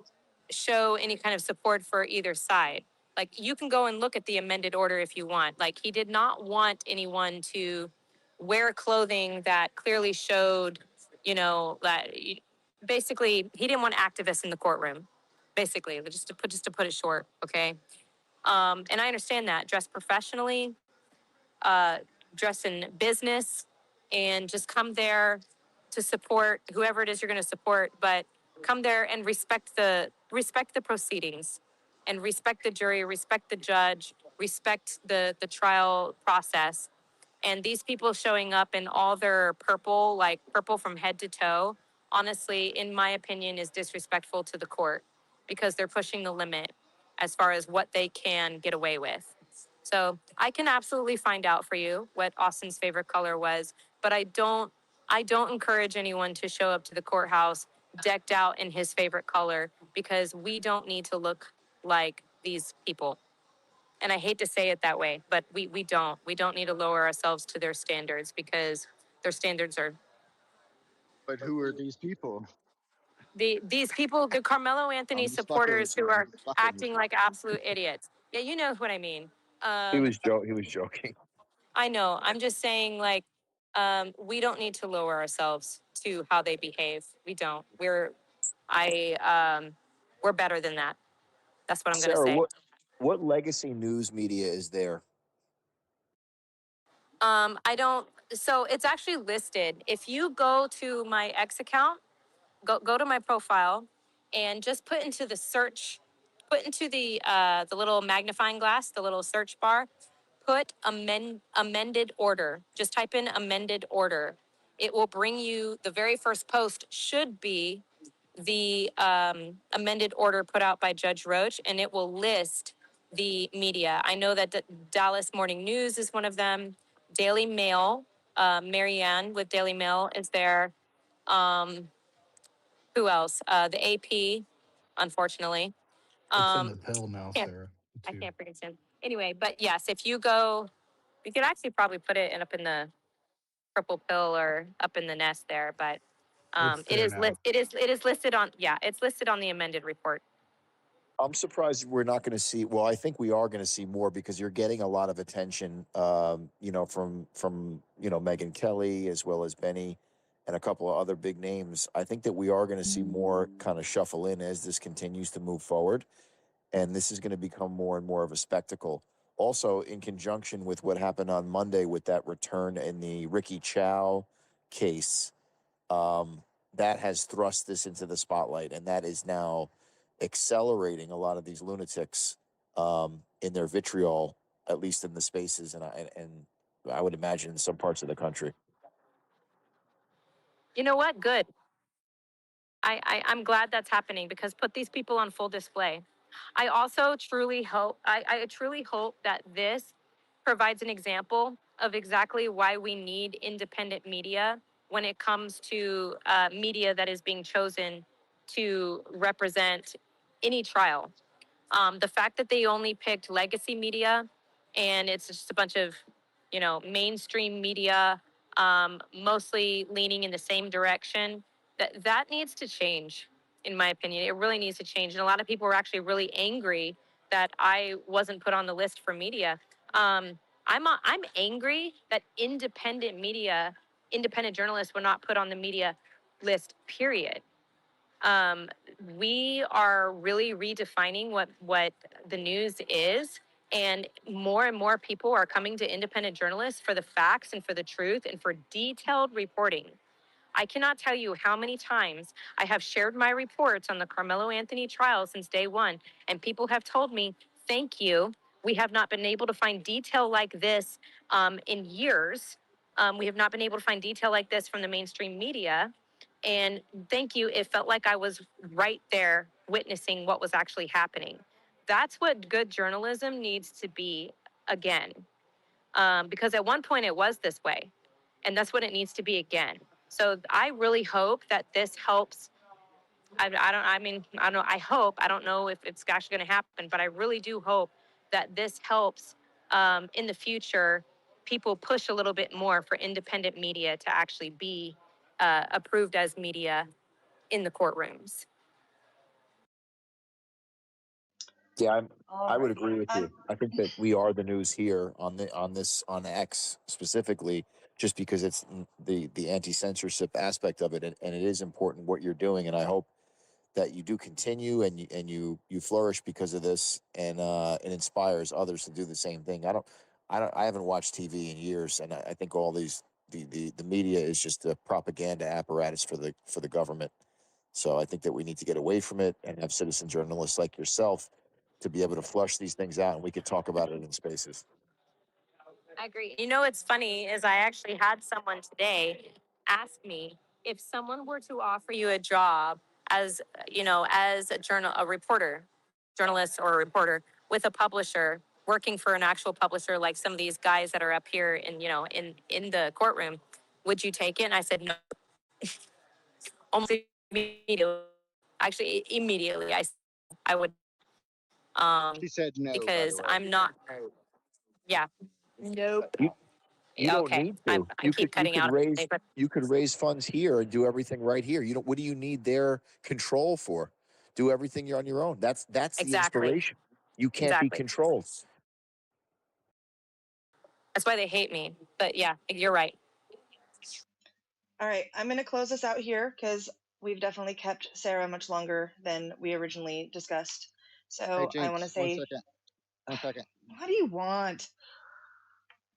Speaker 4: show any kind of support for either side. Like you can go and look at the amended order if you want. Like he did not want anyone to wear clothing that clearly showed, that basically he didn't want activists in the courtroom. Basically, just to put it short, okay? And I understand that. Dress professionally, dress in business, and just come there to support whoever it is you're going to support. But come there and respect the proceedings, and respect the jury, respect the judge, respect the trial process. And these people showing up in all their purple, like purple from head to toe, honestly, in my opinion, is disrespectful to the court because they're pushing the limit as far as what they can get away with. So I can absolutely find out for you what Austin's favorite color was, but I don't encourage anyone to show up to the courthouse decked out in his favorite color because we don't need to look like these people. And I hate to say it that way, but we don't. We don't need to lower ourselves to their standards because their standards are
Speaker 3: But who are these people?
Speaker 4: these people, the Carmelo Anthony
Speaker 3: I'm just fucking with
Speaker 4: supporters
Speaker 3: you.
Speaker 4: who
Speaker 3: I'm
Speaker 4: are
Speaker 3: just fucking with
Speaker 4: acting
Speaker 3: you.
Speaker 4: like absolute idiots. Yeah, you know what I mean.
Speaker 9: He
Speaker 4: Um,
Speaker 9: was he was joking.
Speaker 4: I know. I'm just saying, like, we don't need to lower ourselves to how they behave. We don't. We're better than that. That's what I'm gonna
Speaker 9: Sarah,
Speaker 4: say.
Speaker 9: what legacy news media is there?
Speaker 4: I don't. So it's actually listed. If you go to my X account, go to my profile, and just put into the little magnifying glass, the little search bar, put amended order. Just type in amended order. It will bring you the very first post should be the amended order put out by Judge Roach, and it will list the media. I know that the Dallas Morning News is one of them. Daily Mail, Marianne with Daily Mail is there. Um, who else? The AP, unfortunately.
Speaker 10: It's in the
Speaker 4: Um,
Speaker 10: pill now,
Speaker 4: can't,
Speaker 10: Sarah,
Speaker 4: I
Speaker 10: too.
Speaker 4: can't freaking stand. Anyway, but yes, if you go, you could actually probably put it up in the purple pill or up in the nest there. But
Speaker 10: It's
Speaker 4: it
Speaker 10: there
Speaker 4: is
Speaker 10: now.
Speaker 4: it is listed on, yeah, it's listed on the amended report.
Speaker 9: I'm surprised we're not going to see. Well, I think we are going to see more because you're getting a lot of attention, from Megan Kelly as well as Benny and a couple of other big names. I think that we are going to see more kind of shuffle in as this continues to move forward, and this is going to become more and more of a spectacle. Also, in conjunction with what happened on Monday with that return in the Ricky Chow case, um, that has thrust this into the spotlight, and that is now accelerating a lot of these lunatics in their vitriol, at least in the spaces, and I would imagine in some parts of the country.
Speaker 4: You know what? Good. I'm glad that's happening because put these people on full display. I also truly hope, I truly hope that this provides an example of exactly why we independent media when it comes to media that is being chosen to represent any trial. The fact that they only picked legacy media and it's just a bunch of, mainstream media, mostly leaning in the same direction, that needs to change, in my opinion. It really needs to change. And a lot of people were actually really angry that I wasn't put on the list for media. I'm angry that independent journalists were not put on the media list, period. um, we are really redefining what the news is, and more people are coming to independent journalists for the facts and for the truth and for detailed reporting. I cannot tell you how many times I have shared my reports on the Carmelo Anthony trial since day one, and people have told me, thank you. We have not been able to find detail like this in years. We have not been able to find detail like this from the mainstream media. And thank you. It felt like I was right there witnessing what was actually happening. That's what good journalism needs to be again. Because at one point it was this way, and that's what it needs to be again. So I really hope that this helps. I don't know. I hope, I don't know if it's actually going to happen, but I really do hope that this helps in the future people push a little bit more for independent media to actually be approved as media in the courtrooms.
Speaker 9: Yeah, I would
Speaker 1: Alrighty.
Speaker 9: agree with you. I think that we are the news here on X specifically, just because it's the anti censorship aspect of it, and it is important what you're doing. And I hope that you do continue and you flourish because of this, and it inspires others to do the same thing. I haven't watched TV in years, and I think all these the media is just a propaganda apparatus for the government. So I think that we need to get away from it and have citizen journalists like yourself to be able to flush these things out, and we could talk about it in spaces.
Speaker 4: I agree. You know, what's funny is I actually had someone today ask me if someone were to offer you a job as, you know, as a reporter, journalist or a reporter with a publisher, working for an actual publisher, like some of these guys that are up here in, you know, in the courtroom, would you take it? And I said, no, almost immediately. Actually, immediately, I would,
Speaker 3: She said no, by the
Speaker 4: because
Speaker 3: way.
Speaker 4: I'm not, yeah, nope.
Speaker 9: You
Speaker 4: Yeah,
Speaker 9: don't
Speaker 4: okay.
Speaker 9: need
Speaker 4: I,
Speaker 9: to.
Speaker 4: I keep cutting out. But
Speaker 9: You could raise funds here and do everything right here. You don't. What do you need their control for? Do everything you're on your own. That's the
Speaker 4: exactly,
Speaker 9: inspiration. You can't be
Speaker 4: exactly.
Speaker 9: controlled.
Speaker 4: That's why they hate me. But yeah, you're right.
Speaker 1: All right, I'm going to close this out here because we've definitely kept Sarah much longer than we originally discussed.
Speaker 3: Hey,
Speaker 1: So I want to
Speaker 3: Jinx, one
Speaker 1: say,
Speaker 3: second. 1 second.
Speaker 1: what do you want?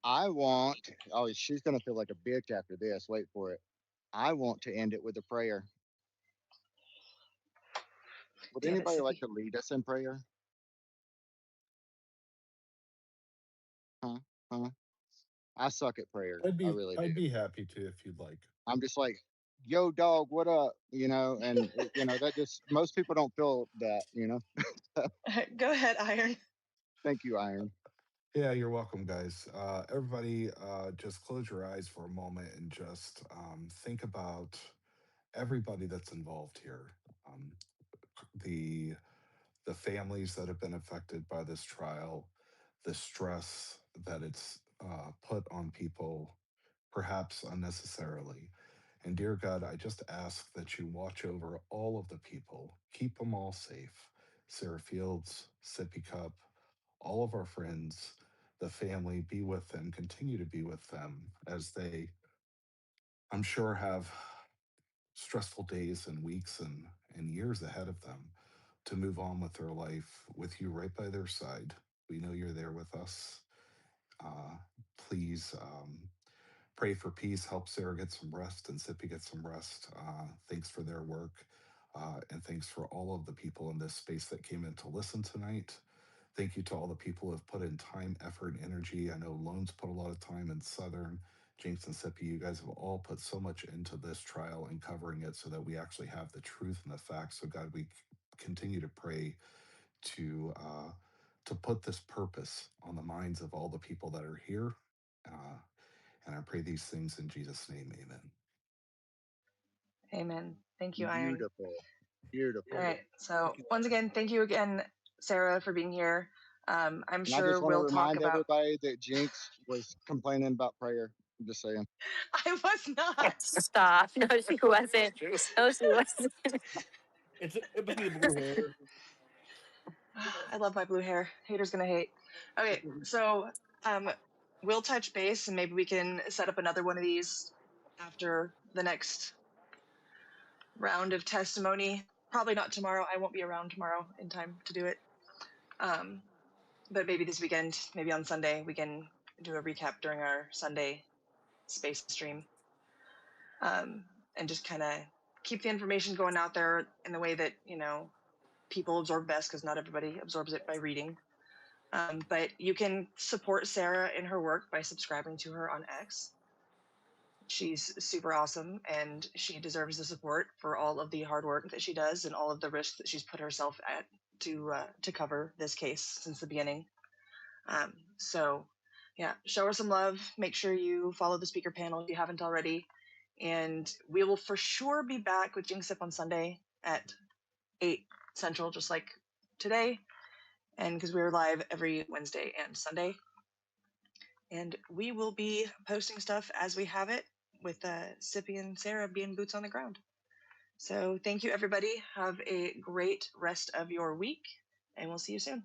Speaker 3: I want, oh, she's going to feel like a bitch after this. Wait for it. I want to end it with a prayer. Would
Speaker 1: Damn it,
Speaker 3: anybody like
Speaker 1: Sippy.
Speaker 3: to lead us in prayer? Huh? Huh? I suck at prayer. I really do.
Speaker 6: I'd be happy to if you'd like.
Speaker 3: I'm just like, yo, dog, what up? And that just, most people don't feel that.
Speaker 1: Go ahead, Iron.
Speaker 3: Thank you, Iron.
Speaker 6: Yeah, you're welcome, guys. Everybody, just close your eyes for a moment and just think about everybody that's involved here. Um, the the families that have been affected by this trial, the stress that it's put on people, perhaps unnecessarily. And dear God, I just ask that you watch over all of the people, keep them all safe. Sarah Fields, Sippy Cup, all of our friends, the family, be with them, continue to be with them as they, I'm sure, have stressful days and weeks and years ahead of them to move on with their life with you right by their side. We know you're there with us. Uh, please pray for peace. Help Sarah get some rest and Sippy get some rest. Thanks for their work. And thanks for all of the people in this space that came in to listen tonight. Thank you to all the people who have put in time, effort, and energy. I know Loans put a lot of time in Southern. Jinx and Sippy, you guys have all put so much into this trial and covering it so that we actually have the truth and the facts. So God, we continue to pray to put this purpose on the minds of all the people that are here. And I pray these things in Jesus' name. Amen.
Speaker 1: Amen. Thank you, Iron.
Speaker 3: Beautiful. Beautiful.
Speaker 1: All right. So once again, thank you again, Sarah, for being here. I'm
Speaker 3: And I just
Speaker 1: sure
Speaker 3: want to
Speaker 1: we'll talk
Speaker 3: remind
Speaker 1: about.
Speaker 3: everybody that Jinx was complaining about prayer. I'm just saying.
Speaker 1: I was not.
Speaker 4: Stop. No, she wasn't. No, she wasn't.
Speaker 2: It was the blue hair.
Speaker 1: I love my blue hair. Haters gonna hate. Okay, so we'll touch base and maybe we can set up another one of these after the next round of testimony. Probably not tomorrow. I won't be around tomorrow in time to do it. But maybe this weekend, maybe on Sunday, we can do a recap during our Sunday space stream. And just kind of keep the information going out there in the way that, people absorb best, because not everybody absorbs it by reading. But you can support Sarah in her work by subscribing to her on X. She's super awesome, and she deserves the support for all of the hard work that she does and all of the risks that she's put herself at to cover this case since the beginning. So, yeah, show her some love. Make sure you follow the speaker panel if you haven't already, and we will for sure be back with JinxedSip on Sunday at 8 Central, just like today. And because we're live every Wednesday and Sunday. And we will be posting stuff as we have it with Sippy and Sarah being boots on the ground. So thank you, everybody. Have a great rest of your week, and we'll see you soon.